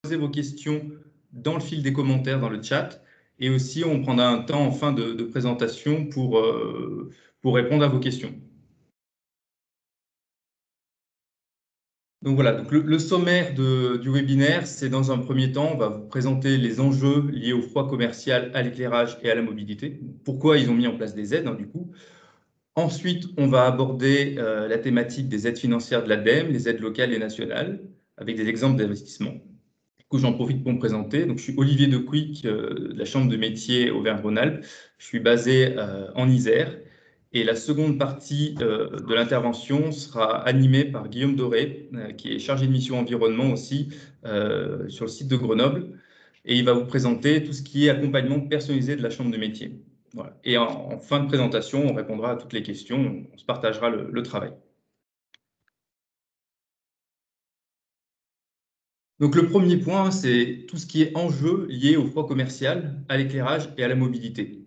poser vos questions dans le fil des commentaires, dans le chat. Et aussi, on prendra un temps en fin de présentation pour répondre à vos questions. Donc voilà, donc le sommaire du webinaire, c'est dans un premier temps, on va vous présenter les enjeux liés au froid commercial, à l'éclairage et à la mobilité. Pourquoi ils ont mis en place des aides, du coup. Ensuite, on va aborder la thématique des aides financières de l'ADEME, les aides locales et nationales, avec des exemples d'investissement. Du coup, j'en profite pour me présenter. Donc, je suis Olivier Decouic de la Chambre de métier Auvergne-Rhône-Alpes. Je suis basé en Isère. Et la seconde partie de l'intervention sera animée par Guillaume Doré, qui est chargé de mission environnement aussi sur le site de Grenoble. Et il va vous présenter tout ce qui est accompagnement personnalisé de la Chambre de métier. Voilà. Et en fin de présentation, on répondra à toutes les questions, on se partagera le travail. Donc le premier point, c'est tout ce qui est enjeu lié au froid commercial, à l'éclairage et à la mobilité.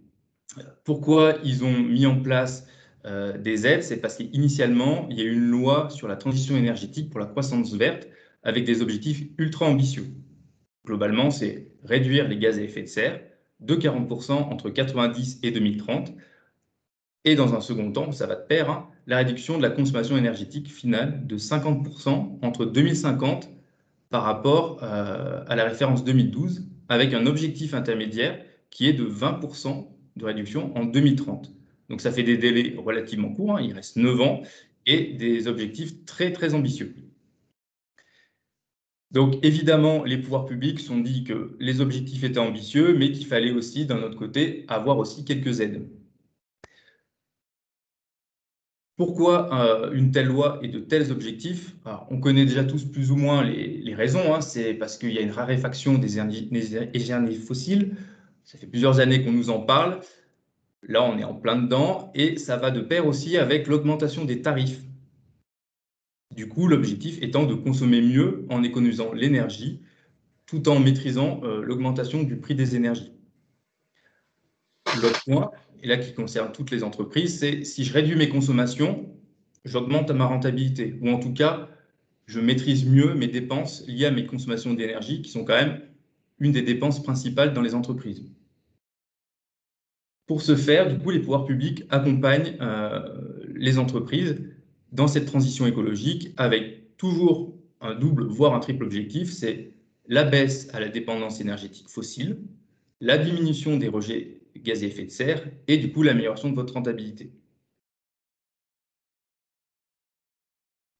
Pourquoi ils ont mis en place des aides? C'est parce qu'initialement, il y a eu une loi sur la transition énergétique pour la croissance verte avec des objectifs ultra ambitieux. Globalement, c'est réduire les gaz à effet de serre de 40% entre 90 et 2030. Et dans un second temps, ça va de pair, la réduction de la consommation énergétique finale de 50% entre 2050 par rapport à la référence 2012, avec un objectif intermédiaire qui est de 20% de réduction en 2030. Donc ça fait des délais relativement courts, il reste 9 ans, et des objectifs très très ambitieux. Donc évidemment, les pouvoirs publics se sont dit que les objectifs étaient ambitieux, mais qu'il fallait aussi, d'un autre côté, avoir aussi quelques aides. Pourquoi une telle loi et de tels objectifs? Alors, on connaît déjà tous plus ou moins les raisons. C'est parce qu'il y a une raréfaction des énergies fossiles. Ça fait plusieurs années qu'on nous en parle. Là, on est en plein dedans. Et ça va de pair aussi avec l'augmentation des tarifs. Du coup, l'objectif étant de consommer mieux en économisant l'énergie, tout en maîtrisant l'augmentation du prix des énergies. L'autre point, et là qui concerne toutes les entreprises, c'est si je réduis mes consommations, j'augmente ma rentabilité, ou en tout cas, je maîtrise mieux mes dépenses liées à mes consommations d'énergie, qui sont quand même une des dépenses principales dans les entreprises. Pour ce faire, du coup, les pouvoirs publics accompagnent les entreprises dans cette transition écologique avec toujours un double, voire un triple objectif, c'est la baisse à la dépendance énergétique fossile, la diminution des rejets de gaz à effet de serre et du coup l'amélioration de votre rentabilité.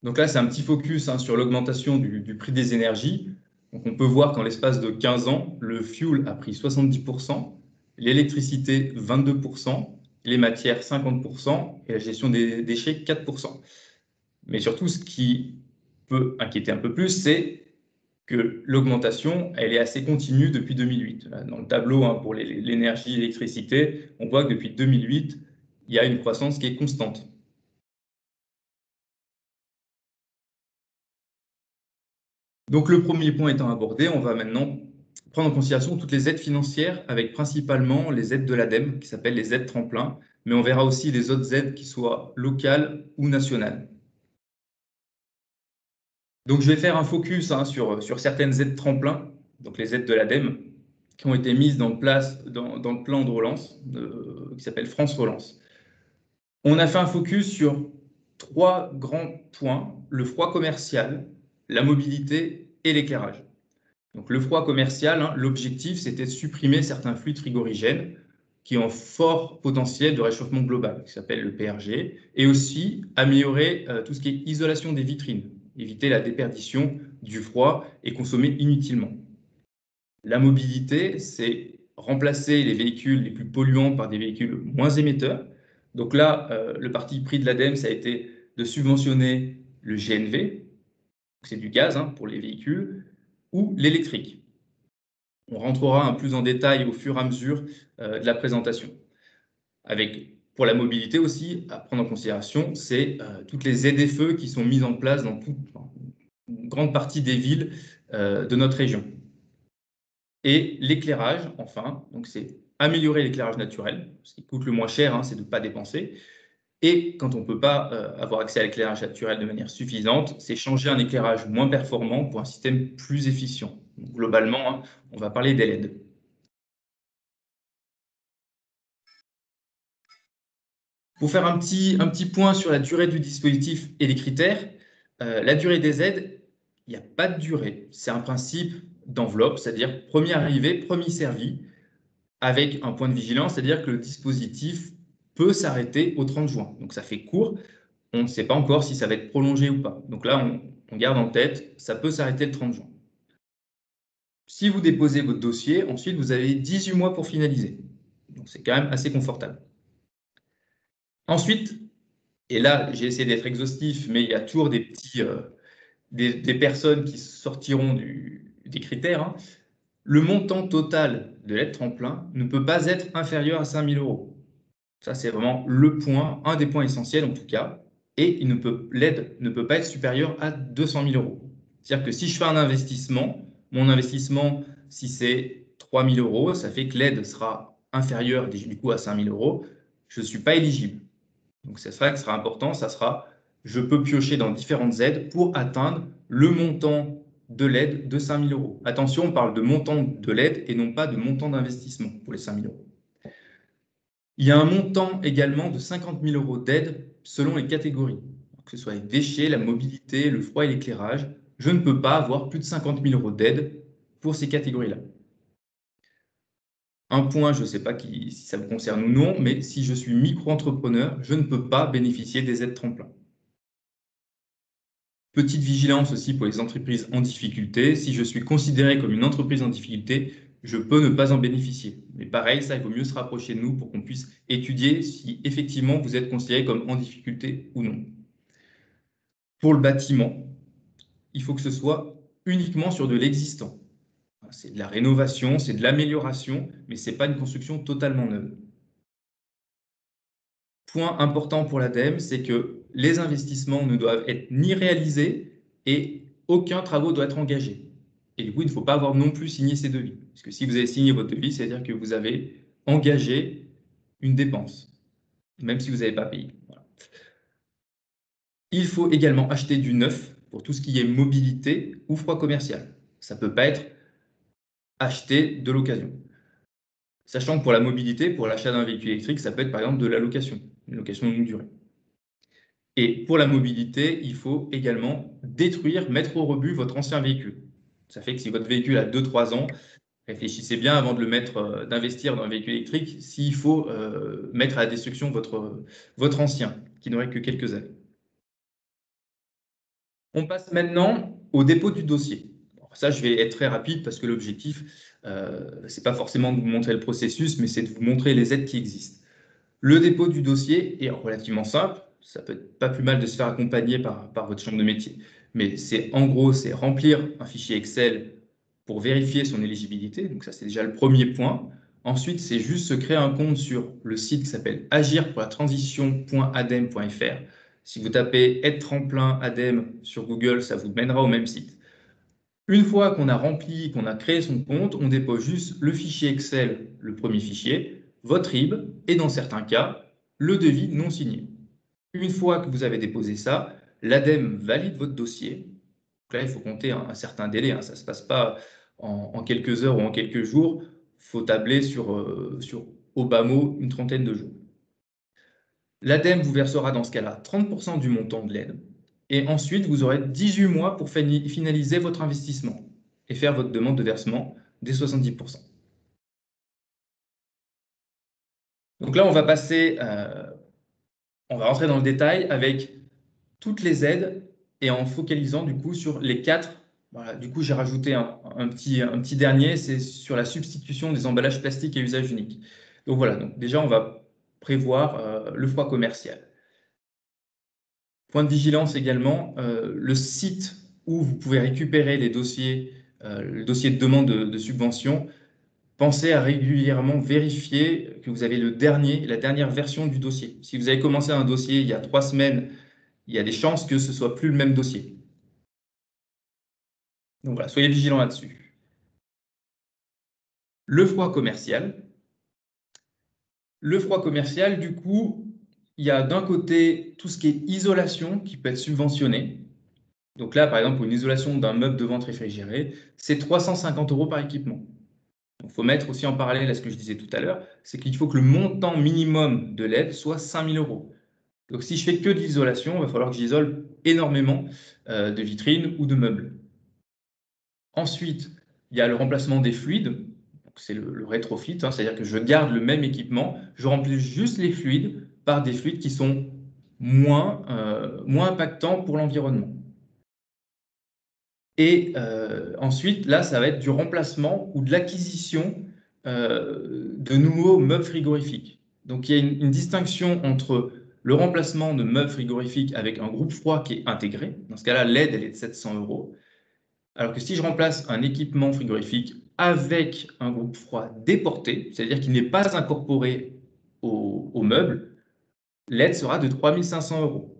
Donc là, c'est un petit focus sur l'augmentation du prix des énergies. Donc on peut voir qu'en l'espace de 15 ans, le fuel a pris 70%, l'électricité 22%, les matières 50% et la gestion des déchets 4%. Mais surtout, ce qui peut inquiéter un peu plus, c'est que l'augmentation, elle est assez continue depuis 2008. Dans le tableau pour l'énergie et l'électricité, on voit que depuis 2008, il y a une croissance qui est constante. Donc le premier point étant abordé, on va maintenant prendre en considération toutes les aides financières avec principalement les aides de l'ADEME qui s'appellent les aides tremplin, mais on verra aussi les autres aides qui soient locales ou nationales. Donc je vais faire un focus sur certaines aides tremplin, donc les aides de l'ADEME, qui ont été mises dans le plan de relance qui s'appelle France Relance. On a fait un focus sur 3 grands points, le froid commercial, la mobilité et l'éclairage. Donc le froid commercial, l'objectif, c'était de supprimer certains fluides frigorigènes qui ont fort potentiel de réchauffement global, qui s'appelle le PRG, et aussi améliorer tout ce qui est isolation des vitrines, éviter la déperdition du froid et consommer inutilement. La mobilité, c'est remplacer les véhicules les plus polluants par des véhicules moins émetteurs. Donc là, le parti pris de l'ADEME, ça a été de subventionner le GNV, c'est du gaz pour les véhicules, ou l'électrique. On rentrera plus en détail au fur et à mesure de la présentation. Pour la mobilité aussi, à prendre en considération, c'est toutes les ZFE qui sont mises en place dans une grande partie des villes de notre région. Et l'éclairage, enfin, donc c'est améliorer l'éclairage naturel. Ce qui coûte le moins cher, c'est de ne pas dépenser. Et quand on ne peut pas avoir accès à l'éclairage naturel de manière suffisante, c'est changer un éclairage moins performant pour un système plus efficient. Donc, globalement, hein, on va parler des LED. Pour faire un petit point sur la durée du dispositif et les critères, la durée des aides, il n'y a pas de durée. C'est un principe d'enveloppe, c'est-à-dire premier arrivé, premier servi, avec un point de vigilance, c'est-à-dire que le dispositif peut s'arrêter au 30 juin. Donc ça fait court, on ne sait pas encore si ça va être prolongé ou pas. Donc là, on garde en tête, ça peut s'arrêter le 30 juin. Si vous déposez votre dossier, ensuite vous avez 18 mois pour finaliser. Donc c'est quand même assez confortable. Ensuite, et là j'ai essayé d'être exhaustif, mais il y a toujours des personnes qui sortiront des critères, hein. Le montant total de l'aide tremplin ne peut pas être inférieur à 5 000 €. Ça, c'est vraiment le point, un des points essentiels en tout cas. Et l'aide ne peut pas être supérieure à 200 000 €. C'est-à-dire que si je fais un investissement, mon investissement, si c'est 3 000 €, ça fait que l'aide sera inférieure du coup à 5 000 €. Je ne suis pas éligible. Donc c'est ça qui sera important, ça sera, je peux piocher dans différentes aides pour atteindre le montant de l'aide de 5 000 €. Attention, on parle de montant de l'aide et non pas de montant d'investissement pour les 5 000 €. Il y a un montant également de 50 000 € d'aide selon les catégories, que ce soit les déchets, la mobilité, le froid et l'éclairage. Je ne peux pas avoir plus de 50 000 € d'aide pour ces catégories-là. Un point, je ne sais pas si ça vous concerne ou non, mais si je suis micro-entrepreneur, je ne peux pas bénéficier des aides tremplin. Petite vigilance aussi pour les entreprises en difficulté. Si je suis considéré comme une entreprise en difficulté, je peux ne pas en bénéficier. Mais pareil, ça, il vaut mieux se rapprocher de nous pour qu'on puisse étudier si effectivement vous êtes considéré comme en difficulté ou non. Pour le bâtiment, il faut que ce soit uniquement sur de l'existant. C'est de la rénovation, c'est de l'amélioration, mais ce n'est pas une construction totalement neuve. Point important pour l'ADEME, c'est que les investissements ne doivent être ni réalisés et aucun travaux doit être engagé. Et du coup, il ne faut pas avoir non plus signé ces devis. Parce que si vous avez signé votre devis, c'est-à-dire que vous avez engagé une dépense, même si vous n'avez pas payé. Voilà. Il faut également acheter du neuf pour tout ce qui est mobilité ou froid commercial. Ça ne peut pas être acheté de l'occasion. Sachant que pour la mobilité, pour l'achat d'un véhicule électrique, ça peut être par exemple de la location, une location de longue durée. Et pour la mobilité, il faut également détruire, mettre au rebut votre ancien véhicule. Ça fait que si votre véhicule a 2-3 ans, réfléchissez bien avant de le mettre, d'investir dans un véhicule électrique, s'il faut mettre à la destruction votre ancien, qui n'aurait que quelques années. On passe maintenant au dépôt du dossier. Alors ça, je vais être très rapide parce que l'objectif, ce n'est pas forcément de vous montrer le processus, mais c'est de vous montrer les aides qui existent. Le dépôt du dossier est relativement simple. Ça peut être pas plus mal de se faire accompagner par votre chambre de métier. Mais en gros, c'est remplir un fichier Excel pour vérifier son éligibilité. Donc ça, c'est déjà le premier point. Ensuite, c'est juste se créer un compte sur le site qui s'appelle agir-pour-la-transition.adem.fr. Si vous tapez aide tremplin ADEME sur Google, ça vous mènera au même site. Une fois qu'on a rempli, qu'on a créé son compte, on dépose juste le fichier Excel, le premier fichier, votre RIB et dans certains cas, le devis non signé. Une fois que vous avez déposé ça, l'ADEME valide votre dossier. Donc là, il faut compter un certain délai, hein. Ça ne se passe pas en quelques heures ou en quelques jours. Il faut tabler sur au bas mot une trentaine de jours. L'ADEME vous versera dans ce cas-là 30% du montant de l'aide. Et ensuite, vous aurez 18 mois pour finaliser votre investissement et faire votre demande de versement des 70%. Donc là, on va rentrer dans le détail avec toutes les aides et en focalisant du coup sur les 4. Voilà, du coup, j'ai rajouté un petit dernier, c'est sur la substitution des emballages plastiques à usage unique. Donc voilà, donc déjà, on va prévoir le froid commercial. Point de vigilance également, le site où vous pouvez récupérer les dossiers, le dossier de demande de subvention, pensez à régulièrement vérifier que vous avez la dernière version du dossier. Si vous avez commencé un dossier il y a 3 semaines, il y a des chances que ce ne soit plus le même dossier. Donc voilà, soyez vigilants là-dessus. Le froid commercial. Le froid commercial, du coup, il y a d'un côté tout ce qui est isolation qui peut être subventionné. Donc là, par exemple, pour une isolation d'un meuble de vente réfrigéré, c'est 350 € par équipement. Il faut mettre aussi en parallèle à ce que je disais tout à l'heure, c'est qu'il faut que le montant minimum de l'aide soit 5 000 €. Donc si je fais que de l'isolation, il va falloir que j'isole énormément de vitrines ou de meubles. Ensuite, il y a le remplacement des fluides. C'est le rétrofit, hein, c'est-à-dire que je garde le même équipement, je remplis juste les fluides par des fluides qui sont moins impactants pour l'environnement. Et ensuite, là, ça va être du remplacement ou de l'acquisition de nouveaux meubles frigorifiques. Donc, il y a une distinction entre le remplacement de meubles frigorifiques avec un groupe froid qui est intégré. Dans ce cas-là, l'aide, elle est de 700 €. Alors que si je remplace un équipement frigorifique avec un groupe froid déporté, c'est-à-dire qu'il n'est pas incorporé au meuble, l'aide sera de 3 500 €.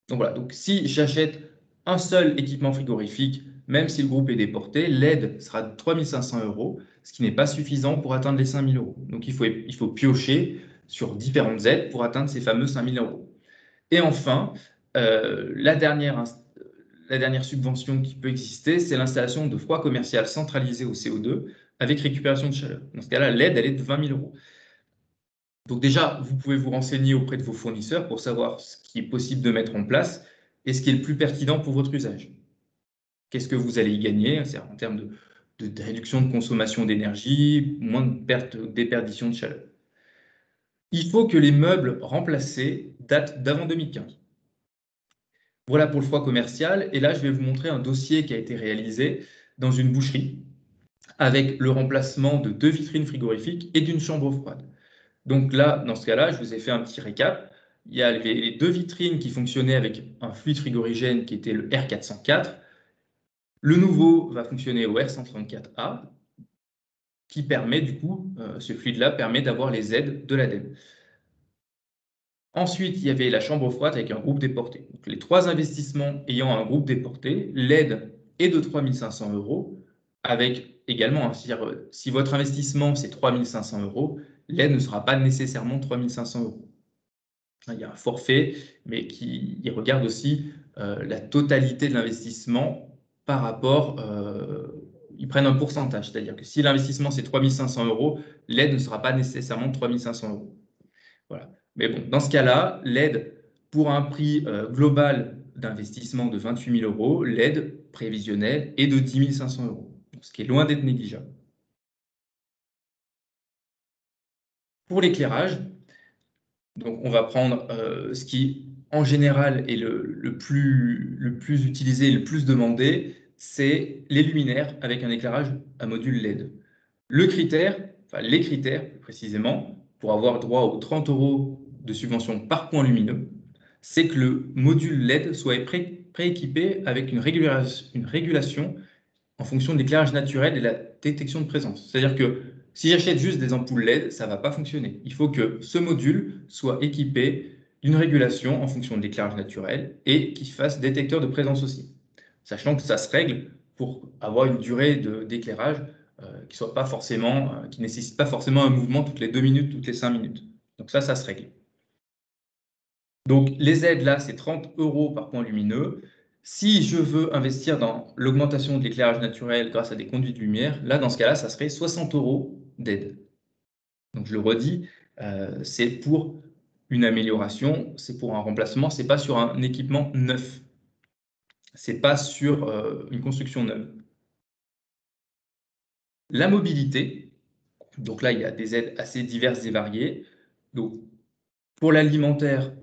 Donc voilà, donc si j'achète un seul équipement frigorifique, même si le groupe est déporté, l'aide sera de 3 500 €, ce qui n'est pas suffisant pour atteindre les 5 000 €. Donc il faut piocher sur différentes aides pour atteindre ces fameux 5 000 €. Et enfin, la dernière subvention qui peut exister, c'est l'installation de froid commercial centralisé au CO2 avec récupération de chaleur. Dans ce cas-là, l'aide, elle est de 20 000 €. Donc déjà, vous pouvez vous renseigner auprès de vos fournisseurs pour savoir ce qui est possible de mettre en place et ce qui est le plus pertinent pour votre usage. Qu'est-ce que vous allez y gagner en termes de réduction de consommation d'énergie, moins de déperdition de chaleur. Il faut que les meubles remplacés datent d'avant 2015. Voilà pour le froid commercial. Et là, je vais vous montrer un dossier qui a été réalisé dans une boucherie avec le remplacement de 2 vitrines frigorifiques et d'une chambre froide. Donc là, dans ce cas-là, je vous ai fait un petit récap. Il y a les 2 vitrines qui fonctionnaient avec un fluide frigorigène qui était le R404. Le nouveau va fonctionner au R134A, qui permet du coup, ce fluide-là permet d'avoir les aides de l'ADEME. Ensuite, il y avait la chambre froide avec un groupe déporté. Donc, les 3 investissements ayant un groupe déporté, l'aide est de 3 500 €, avec également, hein, si votre investissement c'est 3 500 €, l'aide ne sera pas nécessairement 3 500 €. Il y a un forfait, mais qui regarde aussi la totalité de l'investissement par rapport, ils prennent un pourcentage, c'est-à-dire que si l'investissement c'est 3 500 €, l'aide ne sera pas nécessairement 3 500 €. Voilà. Mais bon, dans ce cas-là, l'aide pour un prix global d'investissement de 28 000 €, l'aide prévisionnelle est de 10 500 €, ce qui est loin d'être négligeable. Pour l'éclairage, donc on va prendre ce qui, en général, est le plus utilisé et le plus demandé, c'est les luminaires avec un éclairage à module LED. Les critères, plus précisément, pour avoir droit aux 30 € de subvention par point lumineux, c'est que le module LED soit prééquipé avec une régulation en fonction de l'éclairage naturel et de la détection de présence. C'est-à-dire que si j'achète juste des ampoules LED, ça ne va pas fonctionner. Il faut que ce module soit équipé d'une régulation en fonction de l'éclairage naturel et qu'il fasse détecteur de présence aussi. Sachant que ça se règle pour avoir une durée d'éclairage qui ne nécessite pas forcément un mouvement toutes les 2 minutes, toutes les 5 minutes. Donc ça se règle. Donc les aides là, c'est 30 € par point lumineux. Si je veux investir dans l'augmentation de l'éclairage naturel grâce à des conduits de lumière, là, dans ce cas-là, ça serait 60 € d'aide. Donc je le redis, c'est pour une amélioration, c'est pour un remplacement, c'est pas sur un équipement neuf. C'est pas sur une construction neuve. La mobilité, donc là, il y a des aides assez diverses et variées. Donc pour l'alimentaire,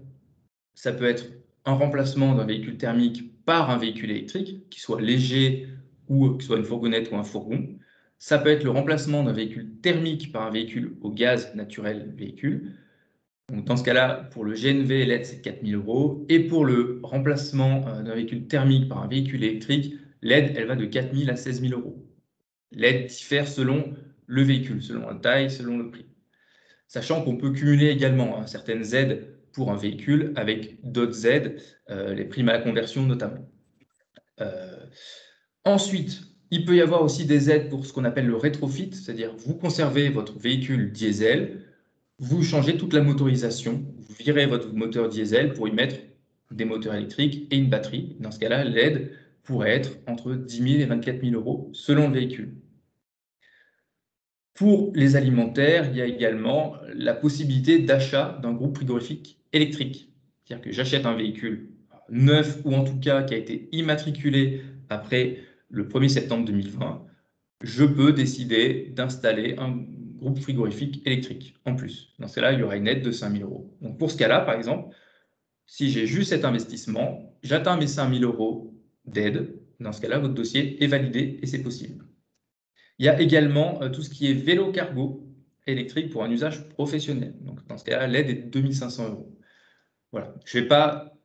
ça peut être un remplacement d'un véhicule thermique par un véhicule électrique, qui soit léger ou qui soit une fourgonnette ou un fourgon. Ça peut être le remplacement d'un véhicule thermique par un véhicule au gaz naturel véhicule. Donc dans ce cas-là, pour le GNV, l'aide, c'est 4 000 €. Et pour le remplacement d'un véhicule thermique par un véhicule électrique, l'aide, elle va de 4 000 à 16 000 €. L'aide diffère selon le véhicule, selon la taille, selon le prix. Sachant qu'on peut cumuler également certaines aides pour un véhicule avec d'autres aides, les primes à la conversion notamment. Ensuite, il peut y avoir aussi des aides pour ce qu'on appelle le rétrofit, c'est-à-dire vous conservez votre véhicule diesel, vous changez toute la motorisation, vous virez votre moteur diesel pour y mettre des moteurs électriques et une batterie. Dans ce cas-là, l'aide pourrait être entre 10 000 et 24 000 euros selon le véhicule. Pour les alimentaires, il y a également la possibilité d'achat d'un groupe frigorifique électrique. C'est-à-dire que j'achète un véhicule neuf ou en tout cas qui a été immatriculé après le 1er septembre 2020, je peux décider d'installer un groupe frigorifique électrique en plus. Dans ce cas-là, il y aura une aide de 5 000 euros. Donc pour ce cas-là, par exemple, si j'ai juste cet investissement, j'atteins mes 5 000 euros d'aide. Dans ce cas-là, votre dossier est validé et c'est possible. Il y a également tout ce qui est vélo cargo électrique pour un usage professionnel. Donc dans ce cas-là, l'aide est de 2 500 euros. Voilà. Je ne vais pas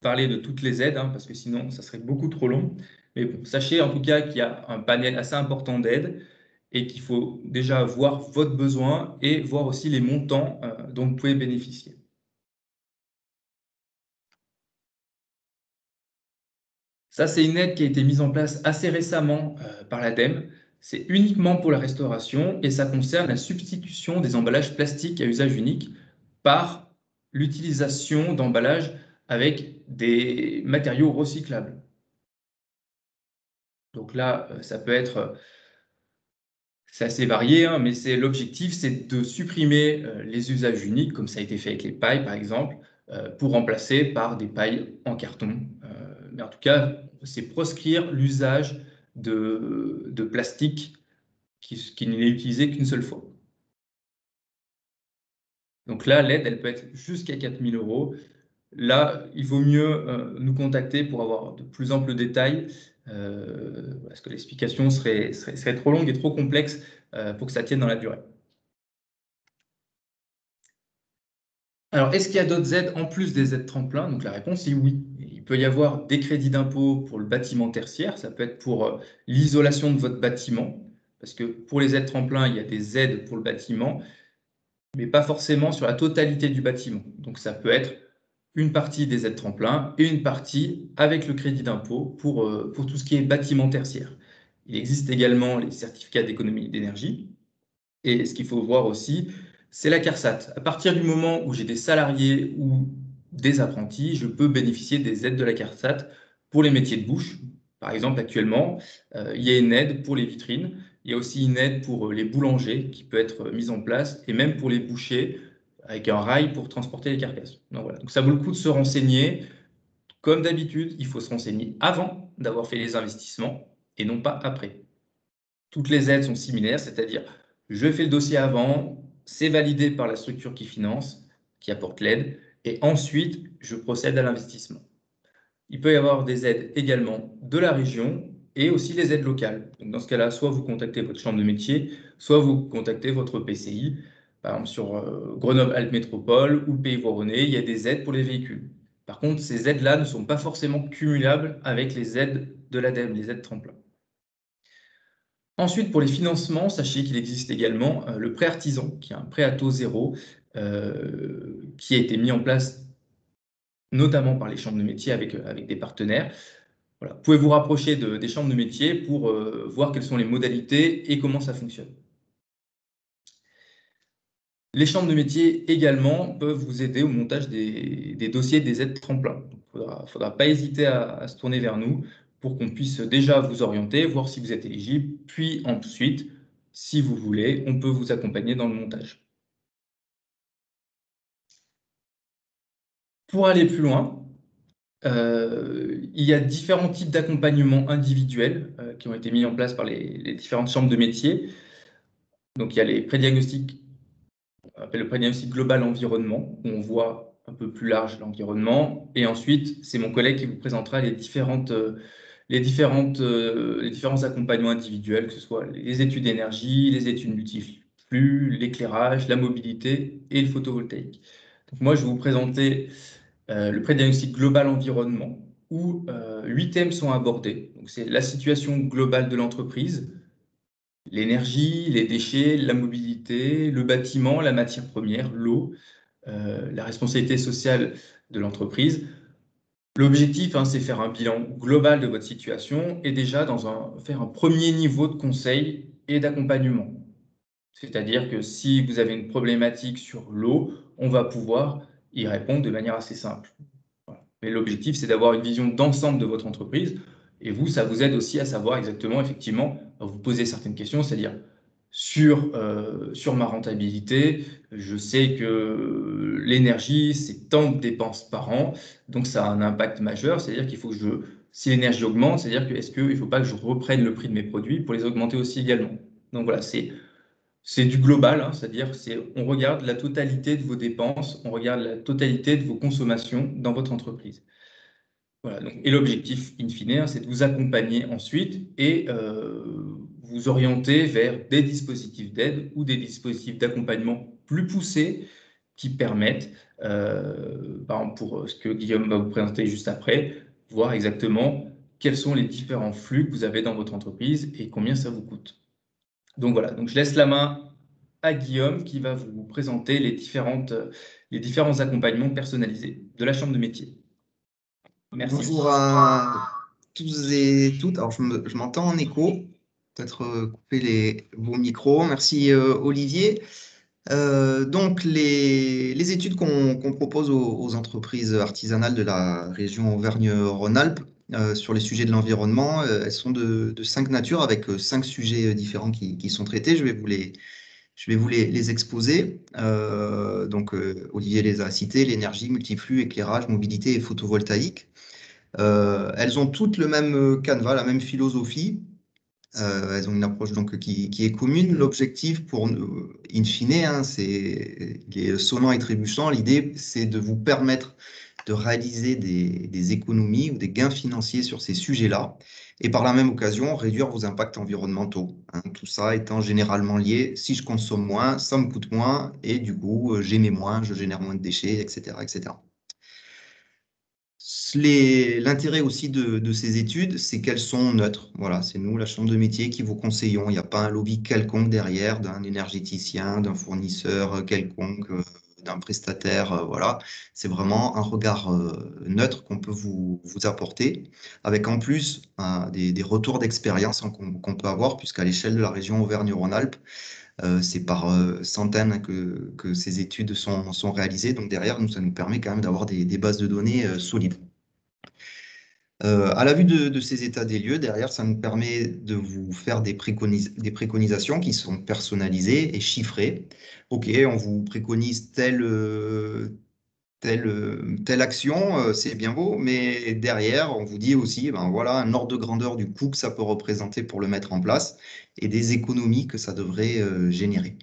parler de toutes les aides, parce que sinon, ça serait beaucoup trop long. Mais bon, sachez en tout cas qu'il y a un panel assez important d'aides et qu'il faut déjà voir votre besoin et voir aussi les montants dont vous pouvez bénéficier. Ça, c'est une aide qui a été mise en place assez récemment par l'ADEME. C'est uniquement pour la restauration et ça concerne la substitution des emballages plastiques à usage unique par l'utilisation d'emballages avec des matériaux recyclables. Donc là, ça peut être, c'est assez varié, mais l'objectif, c'est de supprimer les usages uniques, comme ça a été fait avec les pailles, par exemple, pour remplacer par des pailles en carton. Mais en tout cas, c'est proscrire l'usage de plastique qui n'est utilisé qu'une seule fois. Donc là, l'aide, elle peut être jusqu'à 4 000 euros. Là, il vaut mieux nous contacter pour avoir de plus amples détails, parce que l'explication serait trop longue et trop complexe pour que ça tienne dans la durée. Alors, est-ce qu'il y a d'autres aides en plus des aides tremplins? Donc la réponse est oui. Il peut y avoir des crédits d'impôt pour le bâtiment tertiaire, ça peut être pour l'isolation de votre bâtiment, parce que pour les aides tremplins, il y a des aides pour le bâtiment, mais pas forcément sur la totalité du bâtiment. Donc ça peut être une partie des aides tremplins et une partie avec le crédit d'impôt pour tout ce qui est bâtiment tertiaire. Il existe également les certificats d'économie d'énergie. Et ce qu'il faut voir aussi, c'est la CARSAT. À partir du moment où j'ai des salariés ou des apprentis, je peux bénéficier des aides de la CARSAT pour les métiers de bouche. Par exemple, actuellement, il y a une aide pour les vitrines. Il y a aussi une aide pour les boulangers qui peut être mise en place et même pour les bouchers avec un rail pour transporter les carcasses. Donc, voilà. Donc ça vaut le coup de se renseigner. Comme d'habitude, il faut se renseigner avant d'avoir fait les investissements et non pas après. Toutes les aides sont similaires, c'est-à-dire je fais le dossier avant, c'est validé par la structure qui finance, qui apporte l'aide, et ensuite je procède à l'investissement. Il peut y avoir des aides également de la région et aussi les aides locales. Donc dans ce cas-là, soit vous contactez votre chambre de métier, soit vous contactez votre PCI. Par exemple, sur Grenoble-Alpes Métropole ou le Pays Voironnais, il y a des aides pour les véhicules. Par contre, ces aides-là ne sont pas forcément cumulables avec les aides de l'ADEME, les aides tremplin. Ensuite, pour les financements, sachez qu'il existe également le prêt artisan, qui est un prêt à taux zéro, qui a été mis en place notamment par les chambres de métiers avec des partenaires. Voilà. Vous pouvez vous rapprocher des chambres de métiers pour voir quelles sont les modalités et comment ça fonctionne. Les chambres de métiers également peuvent vous aider au montage des dossiers des aides tremplin. Il ne faudra pas hésiter à se tourner vers nous pour qu'on puisse déjà vous orienter, voir si vous êtes éligible, puis ensuite, si vous voulez, on peut vous accompagner dans le montage. Pour aller plus loin, il y a différents types d'accompagnement individuels qui ont été mis en place par les différentes chambres de métiers. Donc, il y a les prédiagnostics, on appelle le prédiagnostic global environnement, où on voit un peu plus large l'environnement. Et ensuite, c'est mon collègue qui vous présentera les différents accompagnements individuels, que ce soit les études d'énergie, les études multiflux, l'éclairage, la mobilité et le photovoltaïque. Donc moi, je vais vous présenter le prédiagnostic global environnement, où 8 thèmes sont abordés. Donc c'est la situation globale de l'entreprise, l'énergie, les déchets, la mobilité, le bâtiment, la matière première, l'eau, la responsabilité sociale de l'entreprise. L'objectif, c'est faire un bilan global de votre situation et déjà faire un premier niveau de conseil et d'accompagnement. C'est-à-dire que si vous avez une problématique sur l'eau, on va pouvoir y répondre de manière assez simple. Voilà. Mais l'objectif, c'est d'avoir une vision d'ensemble de votre entreprise. Et vous, ça vous aide aussi à savoir exactement, effectivement, vous poser certaines questions, c'est-à-dire sur ma rentabilité, je sais que l'énergie, c'est tant de dépenses par an, donc ça a un impact majeur, c'est-à-dire qu'il faut que si l'énergie augmente, c'est-à-dire que est-ce qu'il ne faut pas que je reprenne le prix de mes produits pour les augmenter aussi également. Donc voilà, c'est du global, hein, c'est-à-dire on regarde la totalité de vos dépenses, on regarde la totalité de vos consommations dans votre entreprise. Voilà, donc, et l'objectif, in fine, hein, c'est de vous accompagner ensuite et vous orienter vers des dispositifs d'aide ou des dispositifs d'accompagnement plus poussés qui permettent, par exemple pour ce que Guillaume va vous présenter juste après, voir exactement quels sont les différents flux que vous avez dans votre entreprise et combien ça vous coûte. Donc voilà, donc je laisse la main à Guillaume qui va vous présenter les différents accompagnements personnalisés de la chambre de métier. Merci. Bonjour à tous et toutes. Alors, je m'entends en écho. Peut-être couper vos micros. Merci Olivier. Donc, les études qu'on propose aux entreprises artisanales de la région Auvergne-Rhône-Alpes sur les sujets de l'environnement, elles sont de 5 natures avec 5 sujets différents qui sont traités. Je vais vous les exposer. Donc, Olivier les a cités, l'énergie, multiflux, éclairage, mobilité et photovoltaïque. Elles ont toutes le même canevas, la même philosophie. Elles ont une approche donc qui est commune. L'objectif pour nous, in fine, hein, il est sonnant et trébuchant. L'idée, c'est de vous permettre de réaliser des économies ou des gains financiers sur ces sujets-là et par la même occasion réduire vos impacts environnementaux, hein. Tout ça étant généralement lié, si je consomme moins, ça me coûte moins et du coup, j'émets moins, je génère moins de déchets, etc., etc. L'intérêt aussi de ces études, c'est qu'elles sont neutres. Voilà, c'est nous, la chambre de métier, qui vous conseillons. Il n'y a pas un lobby quelconque derrière d'un énergéticien, d'un fournisseur quelconque, d'un prestataire. Voilà, c'est vraiment un regard neutre qu'on peut vous apporter, avec en plus des retours d'expérience qu'on peut avoir, puisqu'à l'échelle de la région Auvergne-Rhône-Alpes, c'est par centaines que ces études sont réalisées. Donc derrière, ça nous permet quand même d'avoir des bases de données solides. À la vue de ces états des lieux, derrière, ça nous permet de vous faire des préconisations qui sont personnalisées et chiffrées. OK, on vous préconise telle action, c'est bien beau, mais derrière, on vous dit aussi, ben voilà, un ordre de grandeur du coût que ça peut représenter pour le mettre en place et des économies que ça devrait générer.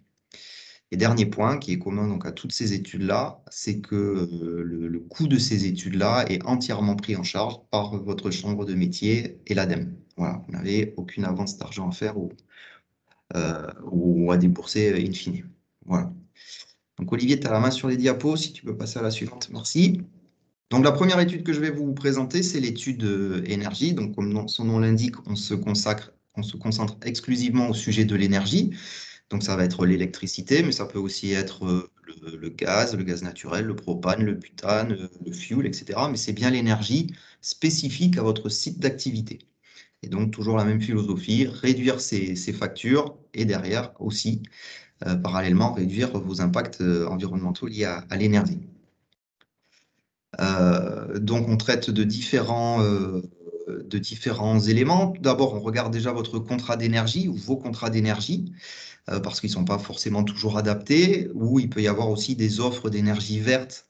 Et dernier point qui est commun donc à toutes ces études-là, c'est que le coût de ces études-là est entièrement pris en charge par votre chambre de métier et l'ADEME. Voilà, vous n'avez aucune avance d'argent à faire ou à débourser in fine. Voilà. Donc Olivier, tu as la main sur les diapos, si tu peux passer à la suivante, merci. Donc la première étude que je vais vous présenter, c'est l'étude énergie. Donc comme son nom l'indique, on se concentre exclusivement au sujet de l'énergie. Donc ça va être l'électricité, mais ça peut aussi être le gaz naturel, le propane, le butane, le fuel, etc. Mais c'est bien l'énergie spécifique à votre site d'activité. Et donc toujours la même philosophie, réduire ces factures et derrière aussi, parallèlement, réduire vos impacts environnementaux liés à l'énergie. Donc on traite de différents éléments. D'abord, on regarde déjà votre contrat d'énergie ou vos contrats d'énergie, parce qu'ils ne sont pas forcément toujours adaptés, ou il peut y avoir aussi des offres d'énergie verte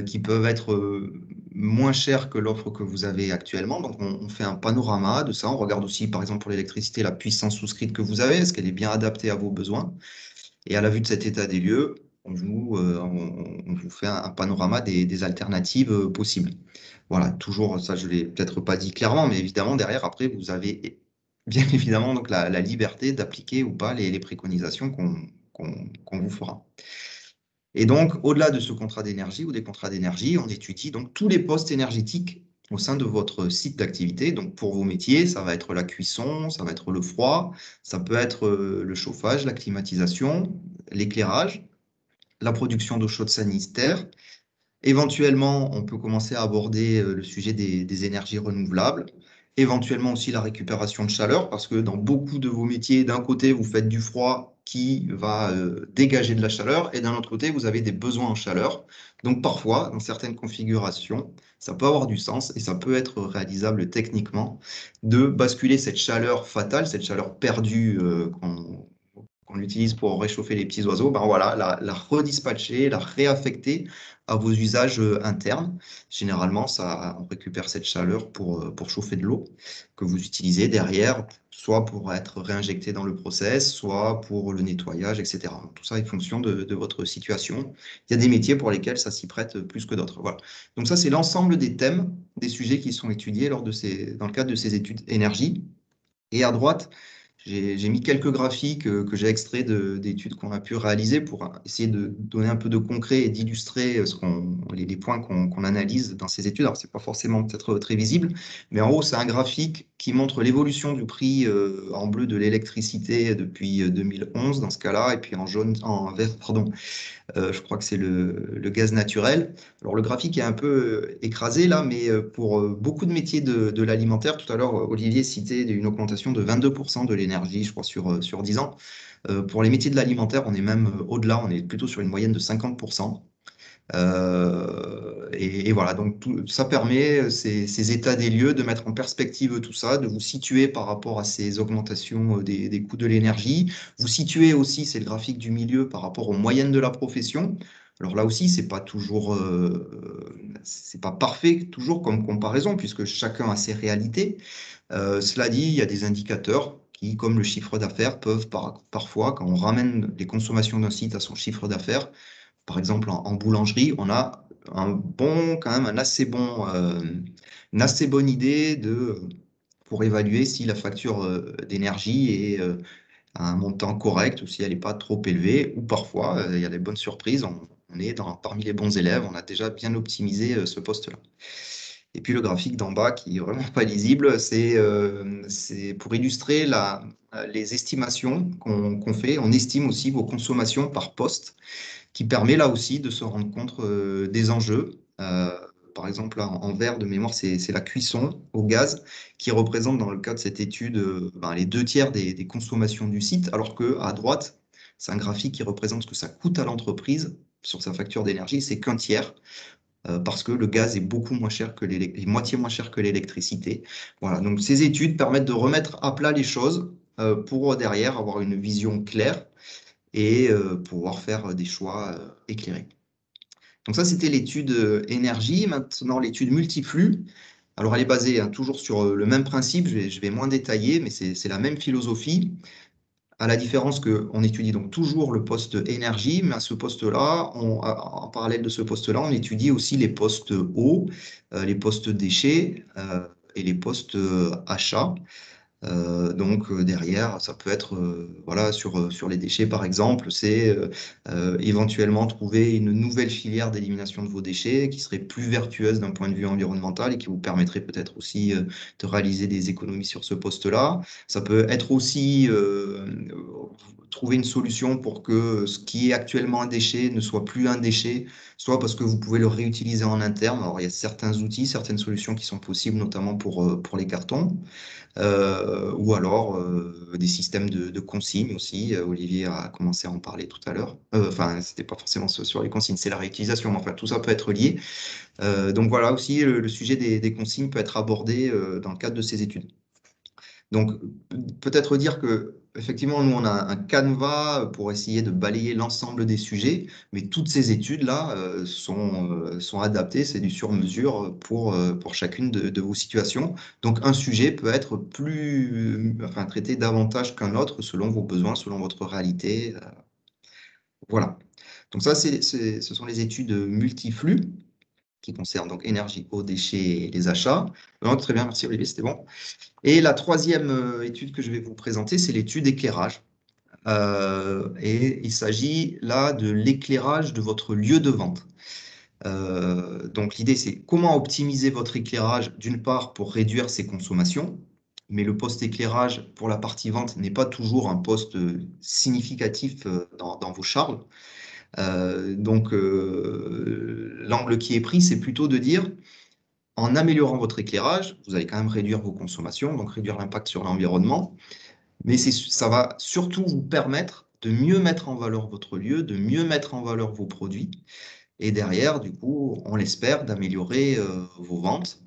qui peuvent être moins chères que l'offre que vous avez actuellement. Donc on fait un panorama de ça. On regarde aussi, par exemple, pour l'électricité, la puissance souscrite que vous avez, est-ce qu'elle est bien adaptée à vos besoins? Et à la vue de cet état des lieux, on vous fait un panorama des alternatives possibles. Voilà, toujours, ça je ne l'ai peut-être pas dit clairement, mais évidemment, derrière, après, vous avez bien évidemment donc, la liberté d'appliquer ou pas les préconisations qu'on vous fera. Et donc, au-delà de ce contrat d'énergie ou des contrats d'énergie, on étudie donc tous les postes énergétiques au sein de votre site d'activité. Donc, pour vos métiers, ça va être la cuisson, ça va être le froid, ça peut être le chauffage, la climatisation, l'éclairage, la production d'eau chaude sanitaire. Éventuellement, on peut commencer à aborder le sujet des énergies renouvelables. Éventuellement aussi la récupération de chaleur, parce que dans beaucoup de vos métiers, d'un côté, vous faites du froid qui va dégager de la chaleur, et d'un autre côté, vous avez des besoins en chaleur. Donc parfois, dans certaines configurations, ça peut avoir du sens et ça peut être réalisable techniquement de basculer cette chaleur fatale, cette chaleur perdue qu'on utilise pour réchauffer les petits oiseaux, ben voilà, la redispatcher, la réaffecter à vos usages internes. Généralement, on récupère cette chaleur pour chauffer de l'eau que vous utilisez derrière, soit pour être réinjecté dans le process, soit pour le nettoyage, etc. Donc, tout ça est fonction de votre situation. Il y a des métiers pour lesquels ça s'y prête plus que d'autres. Voilà. Donc ça, c'est l'ensemble des thèmes, des sujets qui sont étudiés dans le cadre de ces études énergie. Et à droite, j'ai mis quelques graphiques que j'ai extraits d'études qu'on a pu réaliser pour essayer de donner un peu de concret et d'illustrer les points qu'on analyse dans ces études. Alors, ce n'est pas forcément peut-être très visible, mais en haut, c'est un graphique qui montre l'évolution du prix en bleu de l'électricité depuis 2011 dans ce cas-là, et puis en vert, pardon, je crois que c'est le gaz naturel. Alors le graphique est un peu écrasé là, mais pour beaucoup de métiers de l'alimentaire, tout à l'heure Olivier citait une augmentation de 22% de l'énergie, je crois, sur 10 ans. Pour les métiers de l'alimentaire, on est même au-delà, on est plutôt sur une moyenne de 50%. Et voilà, donc ça permet ces états des lieux de mettre en perspective tout ça, de vous situer par rapport à ces augmentations des coûts de l'énergie. Vous situez aussi, c'est le graphique du milieu, par rapport aux moyennes de la profession. Alors là aussi, c'est pas toujours, c'est pas parfait toujours comme comparaison, puisque chacun a ses réalités. Cela dit, il y a des indicateurs qui, comme le chiffre d'affaires, peuvent parfois, quand on ramène les consommations d'un site à son chiffre d'affaires, par exemple, en boulangerie, on a quand même une assez bonne idée pour évaluer si la facture d'énergie est à un montant correct ou si elle n'est pas trop élevée. Ou parfois, il y a des bonnes surprises. On est parmi les bons élèves. On a déjà bien optimisé ce poste-là. Et puis le graphique d'en bas qui est vraiment pas lisible, c'est pour illustrer les estimations qu'on fait. On estime aussi vos consommations par poste qui permet là aussi de se rendre compte des enjeux. Par exemple, là, en vert de mémoire, c'est la cuisson au gaz qui représente dans le cas de cette étude les 2 tiers des consommations du site, alors qu'à droite, c'est un graphique qui représente ce que ça coûte à l'entreprise sur sa facture d'énergie, c'est qu'un tiers. Parce que le gaz est beaucoup moins cher que moitié moins cher que l'électricité. Voilà, donc ces études permettent de remettre à plat les choses pour derrière avoir une vision claire et pouvoir faire des choix éclairés. Donc ça, c'était l'étude énergie. Maintenant, l'étude multiflux. Alors, elle est basée toujours sur le même principe. Je vais moins détailler, mais c'est la même philosophie. À la différence qu'on étudie donc toujours le poste énergie, mais à ce poste-là, en parallèle de ce poste-là, on étudie aussi les postes eau, les postes déchets et les postes achats. Donc derrière, ça peut être voilà, sur les déchets par exemple, c'est éventuellement trouver une nouvelle filière d'élimination de vos déchets qui serait plus vertueuse d'un point de vue environnemental et qui vous permettrait peut-être aussi de réaliser des économies sur ce poste-là. Ça peut être aussi trouver une solution pour que ce qui est actuellement un déchet ne soit plus un déchet, soit parce que vous pouvez le réutiliser en interne. Alors il y a certains outils, certaines solutions qui sont possibles, notamment pour les cartons. Ou alors des systèmes de consignes aussi. Olivier a commencé à en parler tout à l'heure. Enfin, c'était pas forcément sur les consignes, c'est la réutilisation, mais enfin, tout ça peut être lié. Donc voilà aussi, le sujet des consignes peut être abordé dans le cadre de ces études. Donc, peut-être dire que effectivement, nous, on a un canevas pour essayer de balayer l'ensemble des sujets, mais toutes ces études-là sont adaptées, c'est du sur-mesure pour chacune de vos situations. Donc, un sujet peut être traité davantage qu'un autre selon vos besoins, selon votre réalité. Voilà. Donc ça, ce sont les études multiflux qui concernent donc énergie, eau, déchets et les achats. Non, très bien, merci Olivier, c'était bon. Et la troisième étude que je vais vous présenter, c'est l'étude éclairage. Et il s'agit là de l'éclairage de votre lieu de vente. Donc l'idée, c'est comment optimiser votre éclairage, d'une part pour réduire ses consommations, mais le poste éclairage pour la partie vente n'est pas toujours un poste significatif dans vos charges. L'angle qui est pris, c'est plutôt de dire, en améliorant votre éclairage, vous allez quand même réduire vos consommations, donc réduire l'impact sur l'environnement, mais ça va surtout vous permettre de mieux mettre en valeur votre lieu, de mieux mettre en valeur vos produits et derrière, du coup, on l'espère, d'améliorer vos ventes.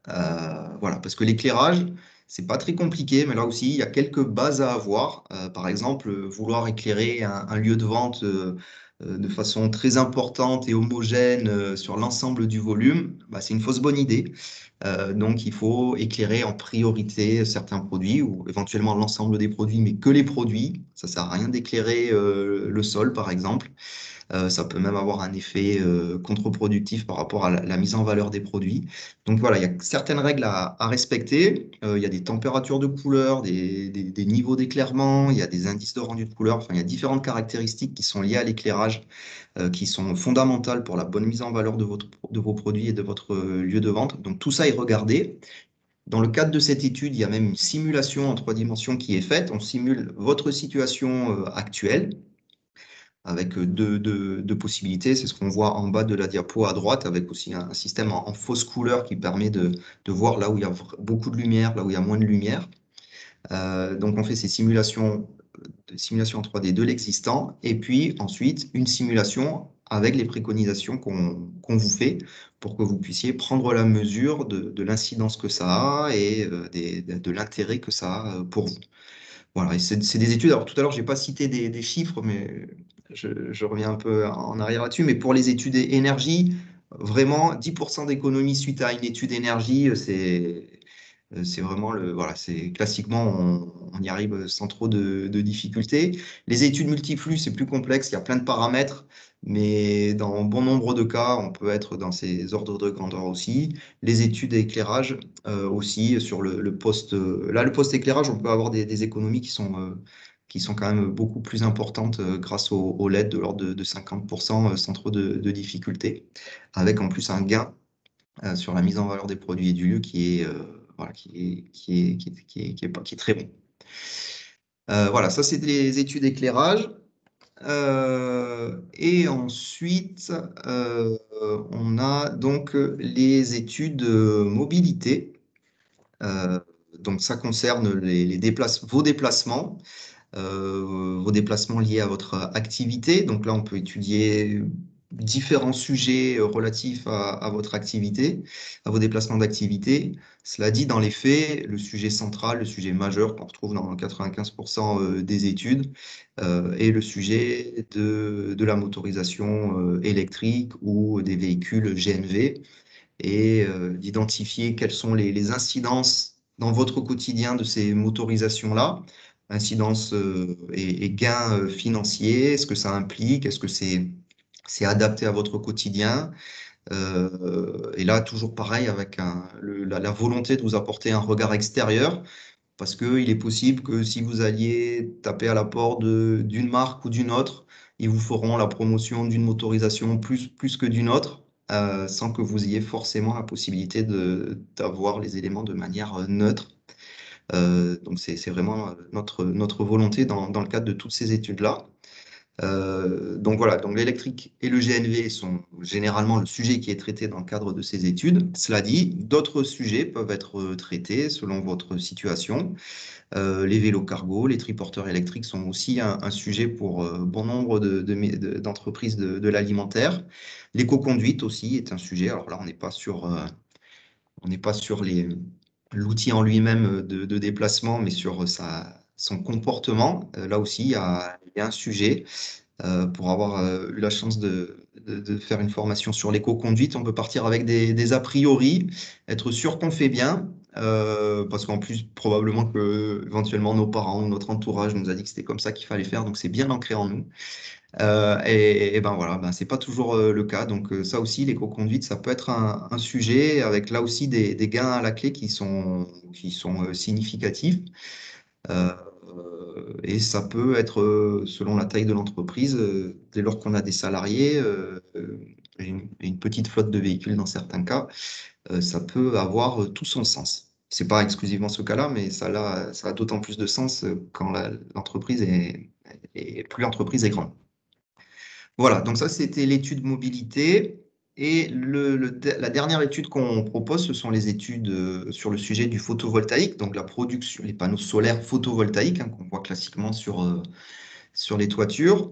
Voilà, parce que l'éclairage, c'est pas très compliqué, mais là aussi, il y a quelques bases à avoir. Par exemple, vouloir éclairer un lieu de vente de façon très importante et homogène sur l'ensemble du volume, bah, c'est une fausse bonne idée. Donc, il faut éclairer en priorité certains produits ou éventuellement l'ensemble des produits, mais que les produits. Ça sert à rien d'éclairer le sol, par exemple. Ça peut même avoir un effet contre-productif par rapport à la mise en valeur des produits. Donc voilà, il y a certaines règles à respecter. Il y a des températures de couleur, des niveaux d'éclairement, il y a des indices de rendu de couleur. Enfin, il y a différentes caractéristiques qui sont liées à l'éclairage, qui sont fondamentales pour la bonne mise en valeur de vos produits et de votre lieu de vente. Donc tout ça est regardé. Dans le cadre de cette étude, il y a même une simulation en 3 dimensions qui est faite. On simule votre situation actuelle avec deux possibilités. C'est ce qu'on voit en bas de la diapo à droite, avec aussi un système en fausse couleur qui permet de voir là où il y a beaucoup de lumière, là où il y a moins de lumière. Donc on fait ces simulations en 3D de l'existant, et puis ensuite une simulation avec les préconisations qu'on vous fait pour que vous puissiez prendre la mesure de l'incidence que ça a et de l'intérêt que ça a pour vous. Voilà, et c'est des études. Alors tout à l'heure, je n'ai pas cité des chiffres, mais je reviens un peu en arrière là-dessus. Mais pour les études énergie, vraiment 10% d'économie suite à une étude énergie, c'est vraiment voilà, c'est classiquement, on y arrive sans trop de difficultés. Les études multiflux, c'est plus complexe, il y a plein de paramètres, mais dans bon nombre de cas, on peut être dans ces ordres de grandeur aussi. Les études d'éclairage aussi sur le poste. Là, le poste éclairage, on peut avoir des économies qui sont quand même beaucoup plus importantes grâce au LED de l'ordre de 50% sans trop de difficultés, avec en plus un gain sur la mise en valeur des produits et du lieu qui est, voilà, qui est très bon. Voilà, ça c'est les études éclairage. Et ensuite, on a donc les études mobilité. Euh, donc ça concerne vos déplacements liés à votre activité. Donc là, on peut étudier différents sujets relatifs à votre activité, à vos déplacements d'activité. Cela dit, dans les faits, le sujet central, le sujet majeur qu'on retrouve dans 95% des études, est le sujet de la motorisation électrique ou des véhicules GNV et d'identifier quelles sont les incidences dans votre quotidien de ces motorisations-là, incidences et gains financiers, est-ce que ça implique, est-ce que c'est adapté à votre quotidien. Et là, toujours pareil, avec la volonté de vous apporter un regard extérieur, parce qu'il est possible que si vous alliez taper à la porte d'une marque ou d'une autre, ils vous feront la promotion d'une motorisation plus que d'une autre, sans que vous ayez forcément la possibilité d'avoir les éléments de manière neutre. Donc c'est vraiment notre volonté dans le cadre de toutes ces études-là. Donc voilà, donc l'électrique et le GNV sont généralement le sujet qui est traité dans le cadre de ces études. Cela dit, d'autres sujets peuvent être traités selon votre situation. Les vélos cargo, les triporteurs électriques sont aussi un sujet pour bon nombre d'entreprises de l'alimentaire. L'éco-conduite aussi est un sujet. Alors là, on n'est pas sur l'outil en lui-même de déplacement, mais sur son comportement. Là aussi, il y a un sujet. Pour avoir eu la chance de faire une formation sur l'éco-conduite, on peut partir avec des a priori, être sûr qu'on fait bien, parce qu'en plus, probablement que éventuellement nos parents ou notre entourage nous a dit que c'était comme ça qu'il fallait faire, donc c'est bien ancré en nous. Et ben voilà, ben c'est pas toujours le cas. Donc ça aussi, l'éco-conduite, ça peut être un sujet avec là aussi des gains à la clé qui sont significatifs. Euh, et ça peut être, selon la taille de l'entreprise, dès lors qu'on a des salariés, une petite flotte de véhicules dans certains cas, ça peut avoir tout son sens. C'est pas exclusivement ce cas-là, mais ça a d'autant plus de sens quand l'entreprise plus l'entreprise est grande. Voilà, donc ça c'était l'étude mobilité. Et la dernière étude qu'on propose, ce sont les études sur le sujet du photovoltaïque, donc la production, les panneaux solaires photovoltaïques, hein, qu'on voit classiquement sur les toitures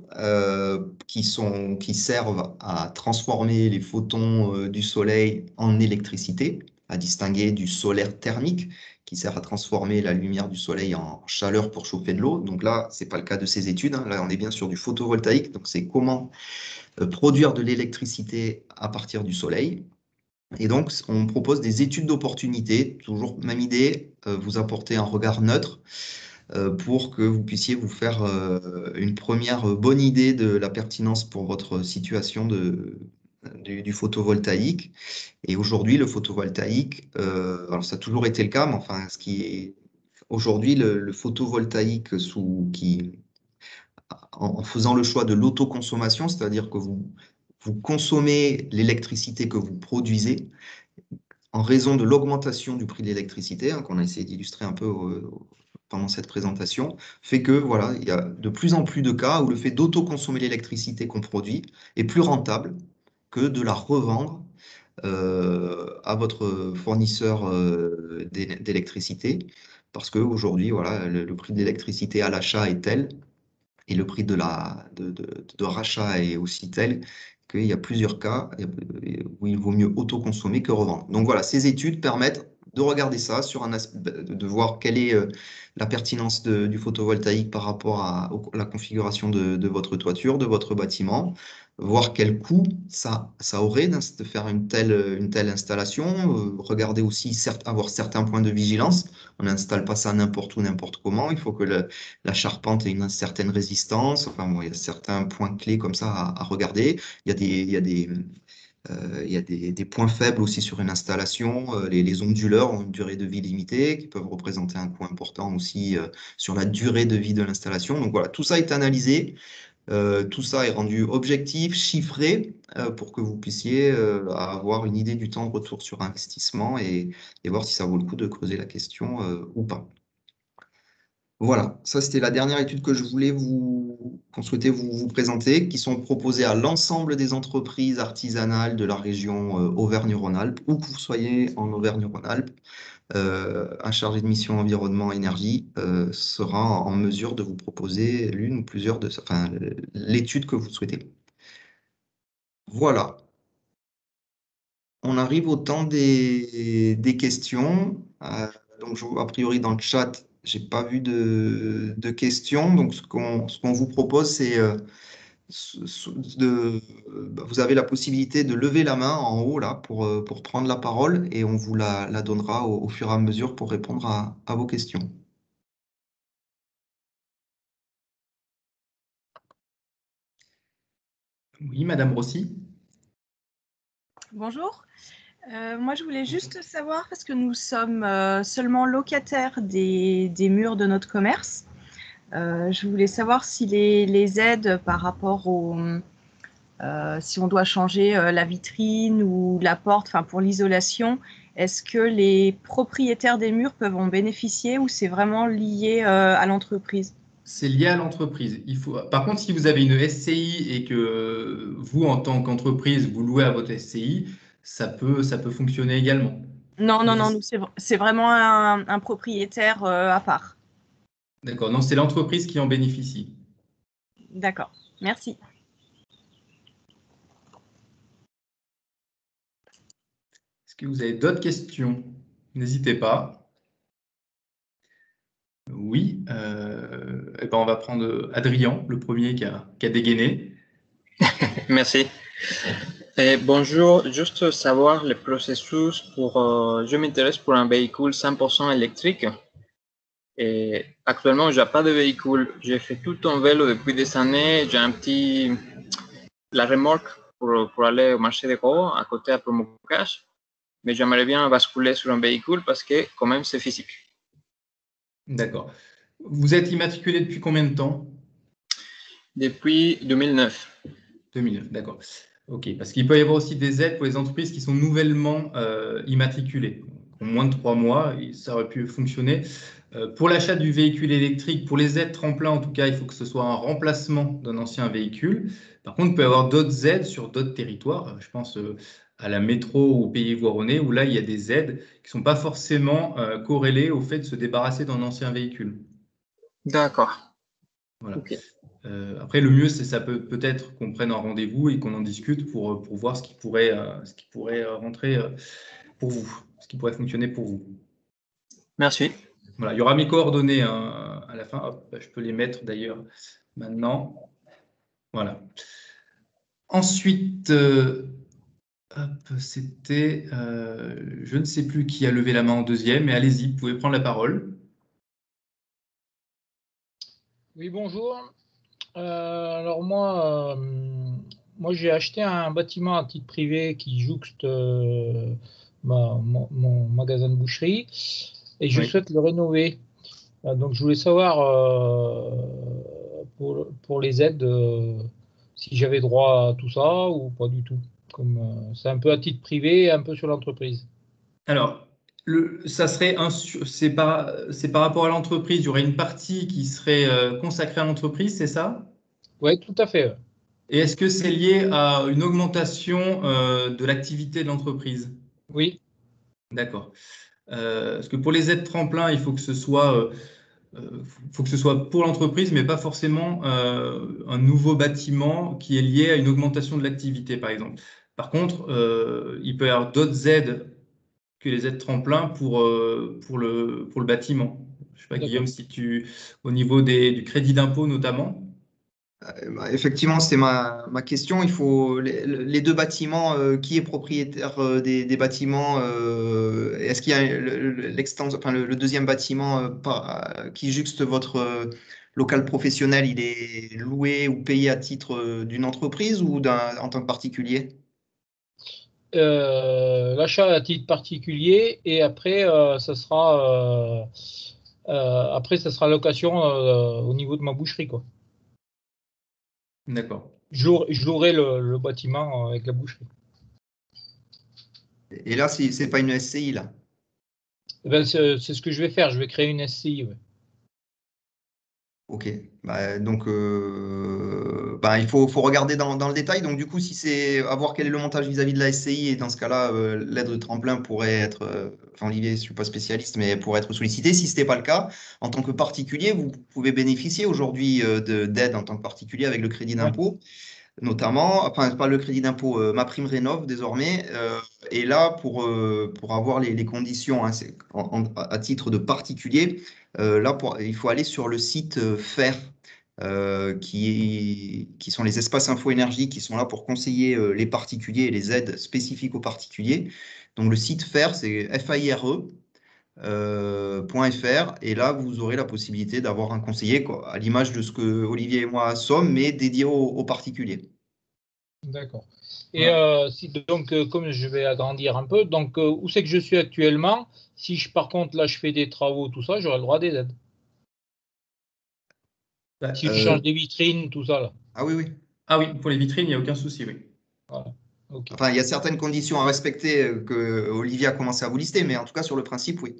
qui servent à transformer les photons du soleil en électricité, à distinguer du solaire thermique qui sert à transformer la lumière du soleil en chaleur pour chauffer de l'eau. Donc là, ce n'est pas le cas de ces études, hein. Là, on est bien sur du photovoltaïque. Donc, c'est comment produire de l'électricité à partir du soleil. Et donc, on propose des études d'opportunité, toujours même idée, vous apporter un regard neutre pour que vous puissiez vous faire une première bonne idée de la pertinence pour votre situation du photovoltaïque. Et aujourd'hui, le photovoltaïque, alors ça a toujours été le cas, mais enfin, ce qui est aujourd'hui, le photovoltaïque en faisant le choix de l'autoconsommation, c'est-à-dire que vous consommez l'électricité que vous produisez en raison de l'augmentation du prix de l'électricité, hein, qu'on a essayé d'illustrer un peu pendant cette présentation, fait que voilà, il y a de plus en plus de cas où le fait d'autoconsommer l'électricité qu'on produit est plus rentable que de la revendre à votre fournisseur d'électricité, parce qu'aujourd'hui, voilà, le prix de l'électricité à l'achat est tel et le prix de rachat est aussi tel qu'il y a plusieurs cas où il vaut mieux autoconsommer que revendre. Donc voilà, ces études permettent de regarder ça sur un aspect, de voir quelle est la pertinence du photovoltaïque par rapport à la configuration de votre toiture, de votre bâtiment, voir quel coût ça aurait de faire une telle installation, regarder aussi, avoir certains points de vigilance. On n'installe pas ça n'importe où, n'importe comment. Il faut que la charpente ait une certaine résistance. Enfin, bon, il y a certains points clés comme ça à regarder. Il y a des points faibles aussi sur une installation. Les onduleurs ont une durée de vie limitée qui peuvent représenter un coût important aussi sur la durée de vie de l'installation. Donc voilà, tout ça est analysé. Tout ça est rendu objectif, chiffré, pour que vous puissiez avoir une idée du temps de retour sur investissement et voir si ça vaut le coup de creuser la question ou pas. Voilà, ça c'était la dernière étude que je voulais qu'on souhaitait vous présenter, qui sont proposées à l'ensemble des entreprises artisanales de la région Auvergne-Rhône-Alpes, où que vous soyez en Auvergne-Rhône-Alpes. Un chargé de mission environnement énergie sera en mesure de vous proposer l'une ou plusieurs enfin, l'étude que vous souhaitez. Voilà. On arrive au temps des questions. Donc, a priori, dans le chat, je n'ai pas vu de questions. Donc, ce qu'on vous propose, c'est vous avez la possibilité de lever la main en haut là pour prendre la parole et on vous la donnera au fur et à mesure pour répondre à vos questions. Oui, Madame Rossi. Bonjour. Moi, je voulais juste savoir, parce que nous sommes seulement locataires des murs de notre commerce, je voulais savoir si les aides par rapport si on doit changer la vitrine ou la porte, enfin pour l'isolation, est-ce que les propriétaires des murs peuvent en bénéficier ou c'est vraiment lié à l'entreprise? C'est lié à l'entreprise. Par contre, si vous avez une SCI et que vous, en tant qu'entreprise, vous louez à votre SCI, ça peut fonctionner également. Non, nous, c'est vraiment un propriétaire à part. D'accord, non, c'est l'entreprise qui en bénéficie. D'accord, merci. Est-ce que vous avez d'autres questions? N'hésitez pas. Oui, eh ben on va prendre Adrien, le premier qui a dégainé. Merci. Bonjour, juste savoir le processus pour... je m'intéresse pour un véhicule 100% électrique. Et actuellement, je n'ai pas de véhicule. J'ai fait tout en vélo depuis des années. J'ai la remorque pour aller au marché de Gros, à côté à Promocash. Mais j'aimerais bien basculer sur un véhicule parce que quand même, c'est physique. D'accord. Vous êtes immatriculé depuis combien de temps? Depuis 2009. 2009, d'accord. OK, parce qu'il peut y avoir aussi des aides pour les entreprises qui sont nouvellement immatriculées. En moins de 3 mois, ça aurait pu fonctionner. Pour l'achat du véhicule électrique, pour les aides tremplin, en tout cas, il faut que ce soit un remplacement d'un ancien véhicule. Par contre, il peut y avoir d'autres aides sur d'autres territoires. Je pense à la métro ou Pays Voironnais, où là, il y a des aides qui ne sont pas forcément corrélées au fait de se débarrasser d'un ancien véhicule. D'accord. Voilà. Okay. Après, le mieux, ça peut-être qu'on prenne un rendez-vous et qu'on en discute pour voir ce qui pourrait rentrer pour vous, ce qui pourrait fonctionner pour vous. Merci. Voilà, il y aura mes coordonnées à la fin. Hop, je peux les mettre d'ailleurs maintenant. Voilà. Ensuite, c'était, je ne sais plus qui a levé la main en deuxième, mais allez-y, vous pouvez prendre la parole. Oui, bonjour. Alors moi j'ai acheté un bâtiment à titre privé qui jouxte mon magasin de boucherie et je souhaite le rénover. Donc je voulais savoir pour les aides si j'avais droit à tout ça ou pas du tout. C'est un peu à titre privé et un peu sur l'entreprise. Alors, c'est par rapport à l'entreprise, il y aurait une partie qui serait consacrée à l'entreprise, c'est ça? Oui, tout à fait. Et est-ce que c'est lié à une augmentation de l'activité de l'entreprise? Oui. D'accord. Parce que pour les aides tremplins, il faut que ce soit pour l'entreprise, mais pas forcément un nouveau bâtiment qui est lié à une augmentation de l'activité, par exemple. Par contre, il peut y avoir d'autres aides que les aides tremplins pour le bâtiment. Je ne sais pas, Guillaume, si au niveau du crédit d'impôt notamment. Effectivement, c'était ma question. Il faut les deux bâtiments, qui est propriétaire des bâtiments? Est-ce qu'il y a le deuxième bâtiment qui jouxte votre local professionnel, il est loué ou payé à titre d'une entreprise ou en tant que particulier? L'achat à titre particulier et après ça sera location au niveau de ma boucherie, quoi. D'accord. Je louerai le bâtiment avec la boucherie. Et là, c'est pas une SCI là? Eh ben, c'est ce que je vais faire. Je vais créer une SCI. Ouais. Ok, donc il faut regarder dans le détail. Donc du coup, si c'est à voir quel est le montage vis-à-vis de la SCI, et dans ce cas-là, l'aide de tremplin pourrait être, Olivier, je ne suis pas spécialiste, mais pourrait être sollicité. Si ce n'était pas le cas, en tant que particulier, vous pouvez bénéficier aujourd'hui d'aide en tant que particulier avec le crédit d'impôt, notamment, enfin pas le crédit d'impôt, ma prime rénov désormais. Et là, pour avoir les conditions, hein, à titre de particulier, là, il faut aller sur le site FAIR, qui sont les espaces info-énergie qui sont là pour conseiller les particuliers et les aides spécifiques aux particuliers. Donc le site FAIR, c'est FAIRE. .fr, et là vous aurez la possibilité d'avoir un conseiller, à l'image de ce que Olivier et moi sommes, mais dédié aux particuliers. D'accord. Et donc comme je vais agrandir un peu, donc où c'est que je suis actuellement? Si par contre là je fais des travaux, tout ça, j'aurai le droit des aides. Si je change des vitrines, tout ça là. Ah oui, oui. Ah oui, pour les vitrines, il n'y a aucun souci, oui. Voilà. Okay. Enfin, il y a certaines conditions à respecter que Olivier a commencé à vous lister, mais en tout cas, sur le principe, oui.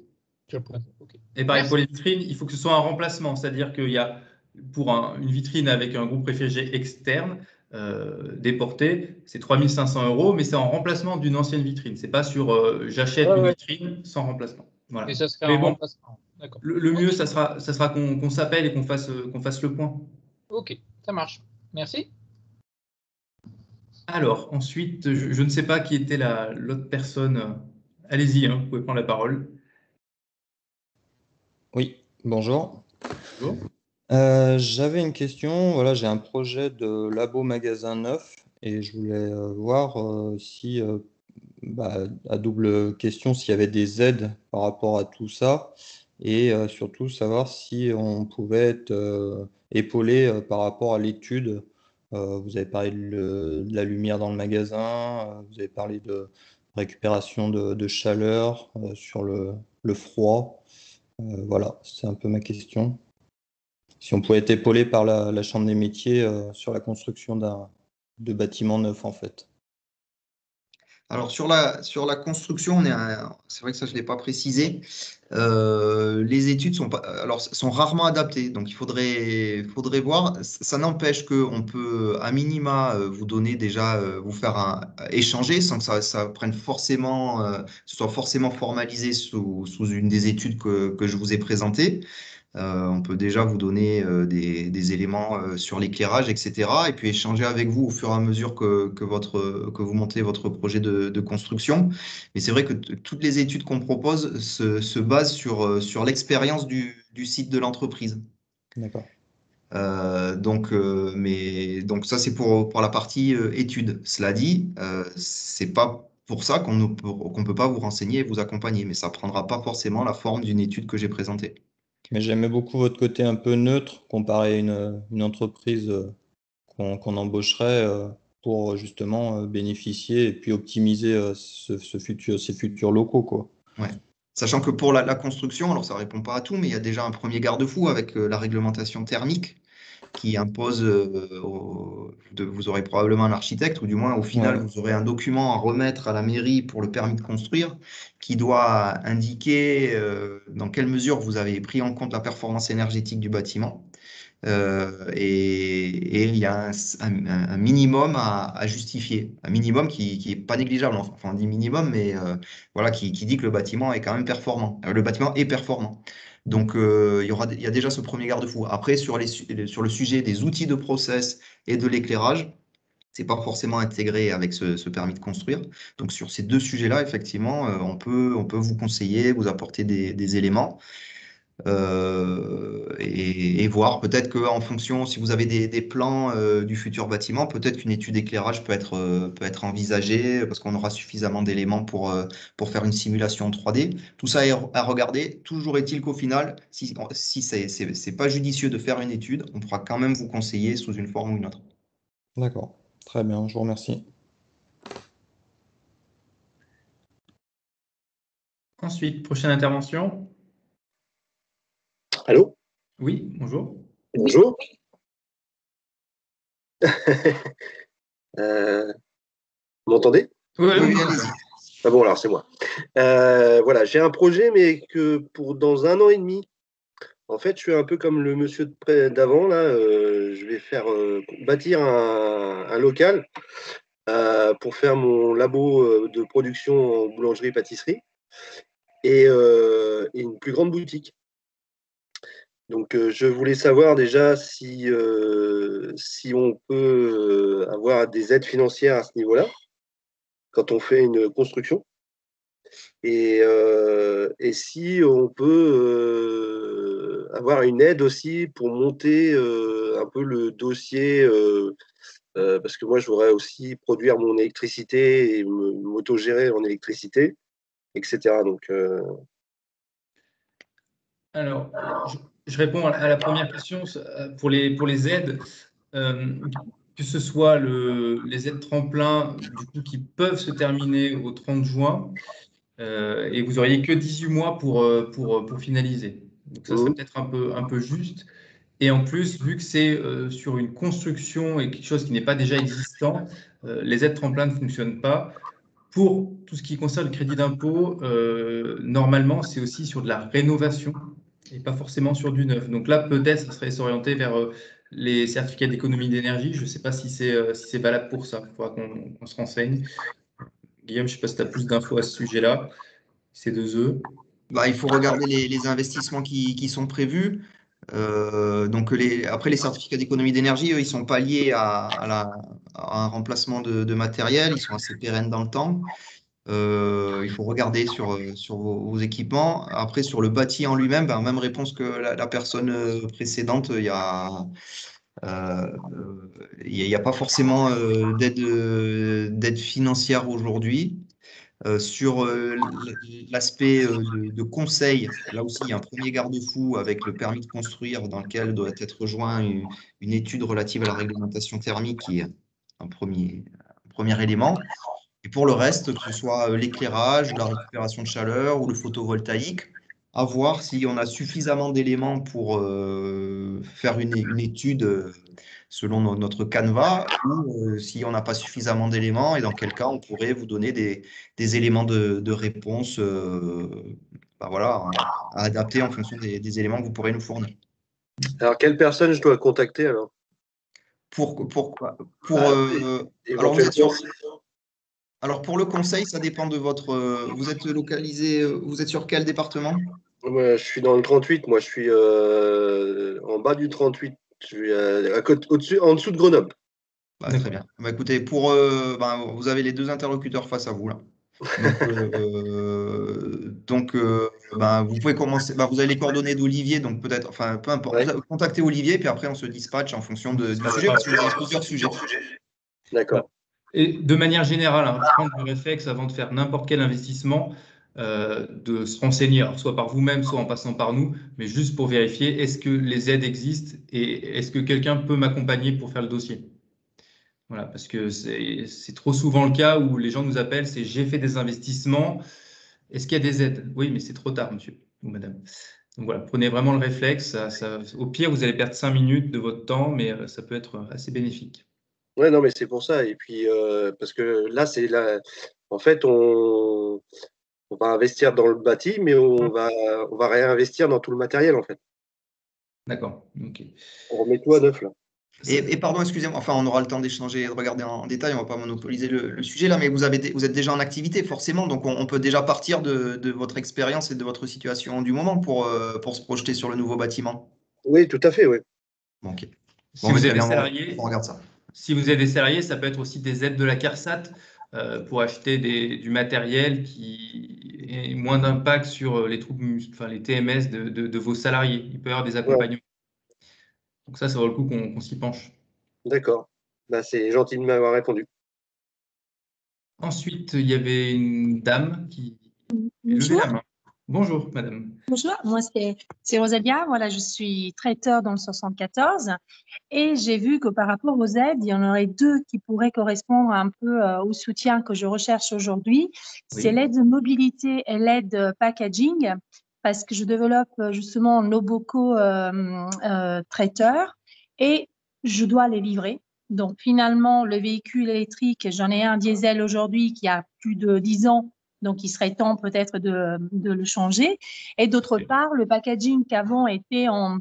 Okay. Et pareil, pour les vitrines, il faut que ce soit un remplacement, c'est-à-dire qu'il y a, pour une vitrine avec un groupe réfrigéré externe, déporté, c'est 3 500 €, mais c'est en remplacement d'une ancienne vitrine. C'est pas sur j'achète une vitrine sans remplacement. Voilà. Et ça serait un remplacement. D'accord. Le mieux, ça sera qu'on s'appelle et qu'on fasse le point. Ok, ça marche. Merci. Alors, ensuite, je ne sais pas qui était l'autre personne. Allez-y, hein, vous pouvez prendre la parole. Oui, bonjour. Bonjour. J'avais une question. Voilà, j'ai un projet de labo magasin neuf et je voulais voir si, à double question, s'il y avait des aides par rapport à tout ça et surtout savoir si on pouvait être épaulé par rapport à l'étude. Vous avez parlé de la lumière dans le magasin, vous avez parlé de récupération de chaleur sur le froid. Voilà, c'est un peu ma question. Si on pouvait être épaulé par la Chambre des métiers sur la construction de bâtiments neufs, en fait. Alors, sur la construction, c'est vrai que ça, je ne l'ai pas précisé. Les études sont rarement adaptées, donc il faudrait voir. Ça n'empêche qu'on peut, à minima, vous donner déjà, vous faire échanger sans que ça prenne forcément, ce soit forcément formalisé sous une des études que je vous ai présentées. On peut déjà vous donner des éléments sur l'éclairage, etc. Et puis échanger avec vous au fur et à mesure que vous montez votre projet de construction. Mais c'est vrai que toutes les études qu'on propose se basent sur l'expérience du site de l'entreprise. D'accord. Donc ça, c'est pour la partie études. Cela dit, c'est pas pour ça qu'on ne peut pas vous renseigner et vous accompagner, mais ça prendra pas forcément la forme d'une étude que j'ai présentée. Mais j'aimais beaucoup votre côté un peu neutre comparé à une entreprise qu'on embaucherait pour justement bénéficier et puis optimiser ces futurs locaux, quoi. Ouais. Sachant que pour la construction, alors ça répond pas à tout, mais il y a déjà un premier garde-fou avec la réglementation thermique qui impose, vous aurez probablement un architecte, ou du moins au final, Ouais. vous aurez un document à remettre à la mairie pour le permis de construire qui doit indiquer dans quelle mesure vous avez pris en compte la performance énergétique du bâtiment. Et il y a un minimum à justifier, un minimum qui n'est pas négligeable, enfin on dit minimum, mais voilà, qui dit que le bâtiment est quand même performant. Le bâtiment est performant. Donc il y a déjà ce premier garde-fou. Après, sur le sujet des outils de process et de l'éclairage, c'est pas forcément intégré avec ce permis de construire. Donc sur ces deux sujets-là, effectivement, on peut vous conseiller, vous apporter des éléments. Et voir peut-être qu'en fonction, si vous avez des plans du futur bâtiment, peut-être qu'une étude d'éclairage peut être envisagée parce qu'on aura suffisamment d'éléments pour faire une simulation 3D. Tout ça est à regarder. Toujours est-il qu'au final, si c'est pas judicieux de faire une étude, on pourra quand même vous conseiller sous une forme ou une autre. D'accord. Très bien, je vous remercie. Ensuite, prochaine intervention. Allô? Oui, bonjour. Bonjour. Vous m'entendez? Oui, Oui, allez-y. Ah bon, alors c'est moi. Voilà, j'ai un projet, mais que pour dans 1 an et demi. En fait, je suis un peu comme le monsieur d'avant, là. Je vais faire bâtir un local pour faire mon labo de production en boulangerie-pâtisserie et une plus grande boutique. Donc, je voulais savoir déjà si on peut avoir des aides financières à ce niveau-là quand on fait une construction et si on peut avoir une aide aussi pour monter un peu le dossier parce que moi, je voudrais aussi produire mon électricité et m'autogérer en électricité, etc. Donc, Alors, je réponds à la première question pour les aides, que ce soit les aides tremplin du coup, qui peuvent se terminer au 30 juin, et vous auriez que 18 mois pour finaliser. Donc ça serait peut-être un peu juste. Et en plus, vu que c'est sur une construction et quelque chose qui n'est pas déjà existant, les aides tremplin ne fonctionnent pas. Pour tout ce qui concerne le crédit d'impôt, normalement, c'est aussi sur de la rénovation et pas forcément sur du neuf. Donc là, peut-être, ça serait s'orienter vers les certificats d'économie d'énergie. Je ne sais pas si c'est valable pour ça. Il faudra qu'on se renseigne. Guillaume, je ne sais pas si tu as plus d'infos à ce sujet-là. Ces deux œufs. Bah, il faut regarder les investissements qui sont prévus. Donc après, les certificats d'économie d'énergie, eux, ils ne sont pas liés à un remplacement de matériel, ils sont assez pérennes dans le temps. Il faut regarder sur vos équipements. Après, sur le bâti en lui-même, ben, même réponse que la personne précédente, il n'y a pas forcément d'aide financière aujourd'hui. Sur l'aspect de conseil, là aussi, il y a un premier garde-fou avec le permis de construire dans lequel doit être rejoint une étude relative à la réglementation thermique qui est un premier élément. Et pour le reste, que ce soit l'éclairage, la récupération de chaleur ou le photovoltaïque, à voir si on a suffisamment d'éléments pour faire une étude selon notre canevas ou si on n'a pas suffisamment d'éléments et dans quel cas on pourrait vous donner des éléments de réponse bah voilà, à adapter en fonction des éléments que vous pourrez nous fournir. alors, quelle personne je dois contacter alors? Éventuellement. Alors, Alors pour le conseil, ça dépend de votre. Vous êtes localisé, vous êtes sur quel département? Moi, je suis dans le 38. Moi, je suis en bas du 38. Je suis en dessous de Grenoble. Très bien. Écoutez, vous avez les 2 interlocuteurs face à vous là. Vous pouvez commencer. Vous avez les coordonnées d'Olivier, donc peut-être, enfin, peu importe. Ouais. Contactez Olivier, puis après on se dispatche en fonction du sujet, parce que vous avez plusieurs sujets. D'accord. Et de manière générale, prendre le réflexe avant de faire n'importe quel investissement, de se renseigner, alors, soit par vous-même, soit en passant par nous, mais juste pour vérifier, est-ce que les aides existent et est-ce que quelqu'un peut m'accompagner pour faire le dossier? Voilà, parce que c'est trop souvent le cas où les gens nous appellent, c'est j'ai fait des investissements, est-ce qu'il y a des aides? Oui, mais c'est trop tard, monsieur ou madame. Donc voilà, prenez vraiment le réflexe. Au pire, vous allez perdre 5 minutes de votre temps, mais ça peut être assez bénéfique. Ouais, non, mais c'est pour ça. Et puis, parce que là, en fait, on va investir dans le bâti, mais on va réinvestir dans tout le matériel, en fait. D'accord. Ok. On remet tout à neuf, là. Et pardon, excusez-moi, enfin, on aura le temps d'échanger et de regarder en détail, on ne va pas monopoliser le sujet là, mais vous êtes déjà en activité, forcément, donc on peut déjà partir de votre expérience et de votre situation du moment pour se projeter sur le nouveau bâtiment. Oui, tout à fait, oui. Ok. Si vous êtes des salariés, on regarde ça. Si vous êtes des salariés, ça peut être aussi des aides de la CARSAT pour acheter du matériel qui ait moins d'impact sur les TMS de vos salariés. Il peut y avoir des accompagnements. Donc ça vaut le coup qu'on s'y penche. D'accord. C'est gentil de m'avoir répondu. Ensuite, il y avait une dame qui levait la main. Bonjour, madame. Bonjour, moi c'est Rosalia. Voilà, je suis traiteur dans le 74 et j'ai vu que par rapport aux aides, il y en aurait 2 qui pourraient correspondre un peu au soutien que je recherche aujourd'hui. Oui. C'est l'aide mobilité et l'aide packaging parce que je développe justement Noboco traiteur et je dois les livrer. Donc finalement, le véhicule électrique, j'en ai un diesel aujourd'hui qui a plus de 10 ans. Donc, il serait temps peut-être de le changer. Et d'autre part, le packaging qu'avant était en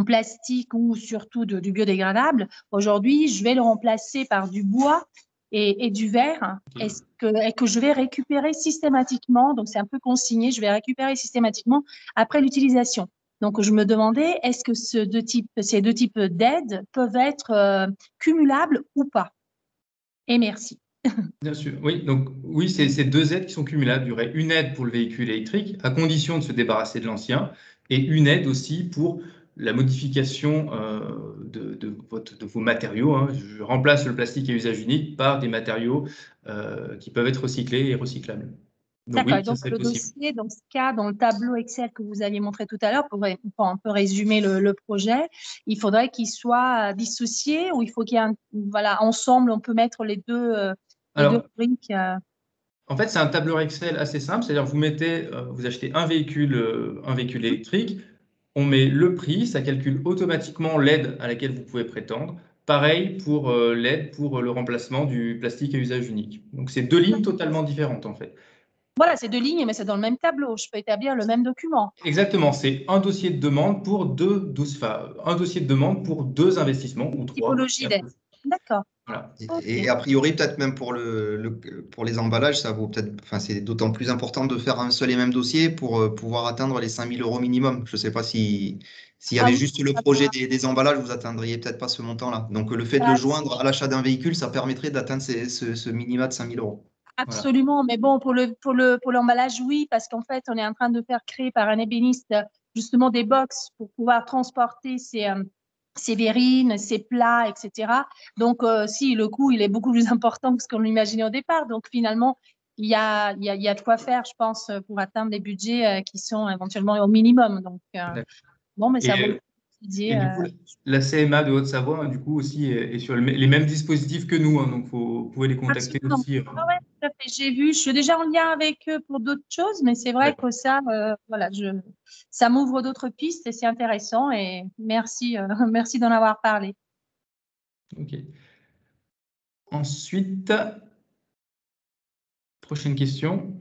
plastique ou surtout du biodégradable, aujourd'hui, je vais le remplacer par du bois et du verre et que je vais récupérer systématiquement. Donc, c'est un peu consigné, je vais récupérer systématiquement après l'utilisation. Donc, je me demandais, est-ce que ces deux types d'aides peuvent être cumulables ou pas? Et merci. Bien sûr, oui. Donc, oui, c'est 2 aides qui sont cumulables. Il y aurait une aide pour le véhicule électrique, à condition de se débarrasser de l'ancien, et une aide aussi pour la modification de vos matériaux. Je remplace le plastique à usage unique par des matériaux qui peuvent être recyclés et recyclables. Donc, d'accord, oui, donc ça le possible. dossier, dans ce cas, dans le tableau Excel que vous aviez montré tout à l'heure, pour un peu résumer le projet, il faudrait qu'il soit dissocié ou il faut qu'il y ait ensemble, on peut mettre les deux briques. En fait, c'est un tableur Excel assez simple, c'est-à-dire vous achetez un véhicule électrique, on met le prix, ça calcule automatiquement l'aide à laquelle vous pouvez prétendre. Pareil pour l'aide pour le remplacement du plastique à usage unique. Donc, c'est 2 lignes totalement différentes en fait. Voilà, c'est 2 lignes, mais c'est dans le même tableau. Je peux établir le même document. Exactement, c'est un dossier de demande pour deux investissements ou 3. Typologie d'aide. D'accord. Voilà. Et a priori, peut-être même pour les emballages, ça vaut peut-être. Enfin, c'est d'autant plus important de faire un seul et même dossier pour pouvoir atteindre les 5 000 € minimum. Je ne sais pas s'il y avait juste le projet des emballages, vous atteindriez peut-être pas ce montant-là. Donc, le fait de le joindre à l'achat d'un véhicule, ça permettrait d'atteindre ce minima de 5 000 €. Absolument, voilà. Mais bon, pour l'emballage, oui, parce qu'en fait, on est en train de faire créer par un ébéniste justement des box pour pouvoir transporter ces verrines, ces plats, etc. Donc, si le coût, il est beaucoup plus important que ce qu'on imaginait au départ. Donc, finalement, il y a de quoi faire, je pense, pour atteindre des budgets qui sont éventuellement au minimum. Donc, bon, mais ça vaut. Et du coup, la CMA de Haute-Savoie, du coup, aussi est sur les mêmes dispositifs que nous. Donc, vous pouvez les contacter aussi. Ah ouais, tout à fait. J'ai vu, je suis déjà en lien avec eux pour d'autres choses, mais c'est vrai que ça, ça m'ouvre d'autres pistes et c'est intéressant. Et merci, merci d'en avoir parlé. OK. Ensuite, prochaine question.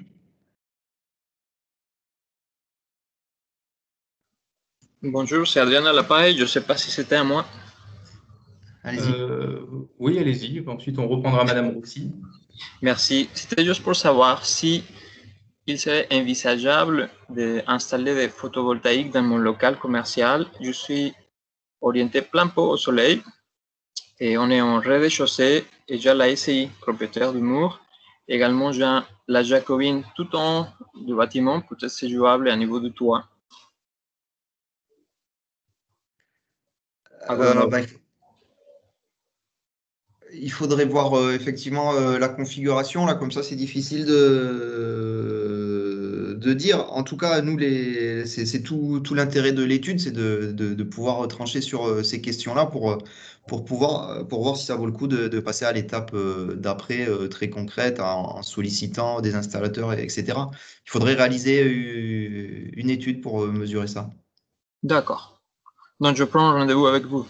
Bonjour, c'est Adrien à l'appareil. Je ne sais pas si c'était à moi. Allez-y. Oui, allez-y. Ensuite, on reprendra Madame Rossi. Merci. C'était juste pour savoir si il serait envisageable d'installer des photovoltaïques dans mon local commercial. Je suis orienté plein pot au soleil et on est en rez-de-chaussée et j'ai la SCI, propriétaire du mur. Également, j'ai la Jacobine tout en haut du bâtiment, peut-être c'est jouable à niveau du toit. Il faudrait voir effectivement la configuration. Là, comme ça, c'est difficile de dire. En tout cas, nous, c'est tout l'intérêt de l'étude, c'est de pouvoir trancher sur ces questions-là pour voir si ça vaut le coup de passer à l'étape d'après, très concrète, en sollicitant des installateurs, etc. Il faudrait réaliser une étude pour mesurer ça. D'accord. Donc, je prends rendez-vous avec vous.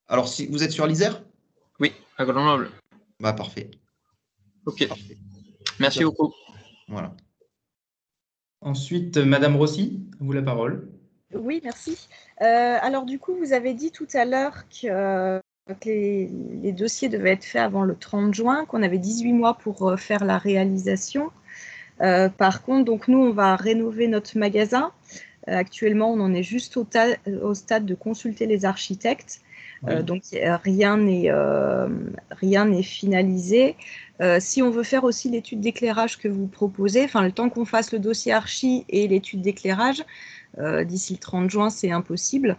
Alors, si vous êtes sur l'Isère? Oui, à Grenoble. Bah, parfait. Ok. Parfait. Merci beaucoup. Voilà. Ensuite, Madame Rossi, à vous la parole. Oui, merci. Alors du coup, vous avez dit tout à l'heure que les dossiers devaient être faits avant le 30 juin, qu'on avait 18 mois pour faire la réalisation. Par contre, donc nous, on va rénover notre magasin. Actuellement, on en est juste au stade de consulter les architectes. Donc, rien n'est finalisé. Si on veut faire aussi l'étude d'éclairage que vous proposez, enfin, le temps qu'on fasse le dossier archi et l'étude d'éclairage, d'ici le 30 juin, c'est impossible.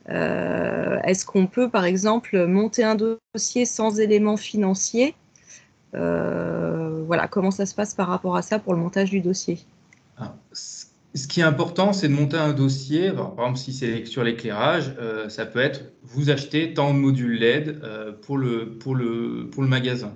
Est-ce qu'on peut, par exemple, monter un dossier sans éléments financiers? Voilà, comment ça se passe par rapport à ça pour le montage du dossier? Ce qui est important, c'est de monter un dossier. Par exemple, si c'est sur l'éclairage, ça peut être vous achetez tant de modules LED pour le magasin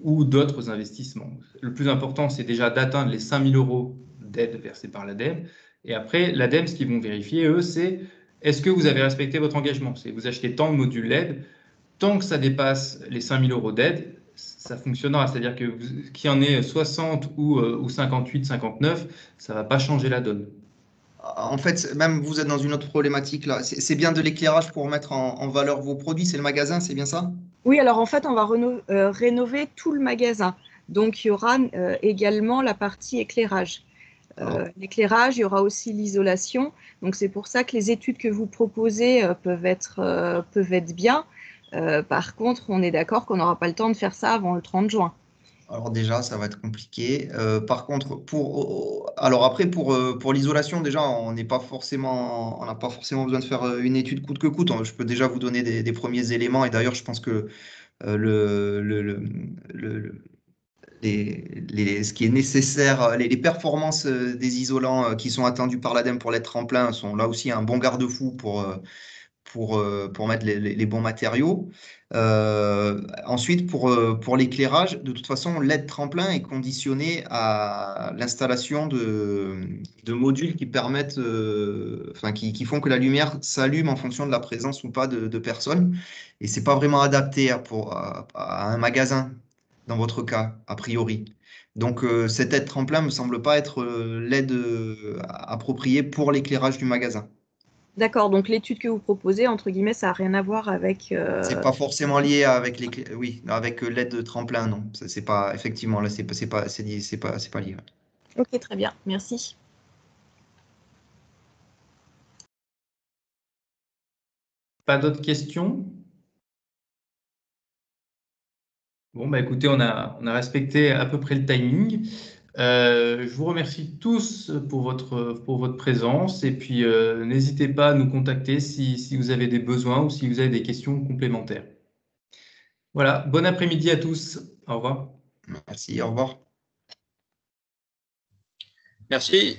ou d'autres investissements. Le plus important, c'est déjà d'atteindre les 5 000 € d'aide versée par l'ADEME. Et après, l'ADEME, ce qu'ils vont vérifier, eux, c'est est-ce que vous avez respecté votre engagement? C'est vous achetez tant de modules LED, tant que ça dépasse les 5 000 € d'aide, ça fonctionnera. C'est-à-dire que qu'il y en ait 60 ou 58, 59, ça ne va pas changer la donne. En fait, même vous êtes dans une autre problématique là. C'est bien de l'éclairage pour mettre en valeur vos produits, c'est le magasin, c'est bien ça? Oui, alors en fait, on va rénover tout le magasin. Donc, il y aura également la partie éclairage. L'éclairage, il y aura aussi l'isolation. Donc, c'est pour ça que les études que vous proposez peuvent être bien. Par contre, on est d'accord qu'on n'aura pas le temps de faire ça avant le 30 juin. Alors déjà, ça va être compliqué. Par contre, alors après, pour l'isolation, déjà, on n'a pas forcément besoin de faire une étude coûte que coûte. Je peux déjà vous donner des premiers éléments. Et d'ailleurs, je pense que ce qui est nécessaire, les performances des isolants qui sont attendus par l'ADEME pour l'être tremplin sont là aussi un bon garde-fou pour mettre les bons matériaux. Ensuite, pour l'éclairage, de toute façon, l'aide tremplin est conditionné à l'installation de modules qui permettent, qui font que la lumière s'allume en fonction de la présence ou pas de personnes. Et c'est pas vraiment adapté à un magasin, dans votre cas, a priori. Donc, cette aide tremplin me semble pas être l'aide appropriée pour l'éclairage du magasin. D'accord, donc l'étude que vous proposez, entre guillemets, ça n'a rien à voir avec… C'est pas forcément lié avec avec l'aide tremplin, non. C'est pas, effectivement, là, c'est pas lié. Ok, très bien, merci. Pas d'autres questions? Bon, bah écoutez, on a respecté à peu près le timing. Je vous remercie tous pour votre présence et puis n'hésitez pas à nous contacter si vous avez des besoins ou si vous avez des questions complémentaires. Voilà, bon après-midi à tous. Au revoir. Merci, au revoir. Merci.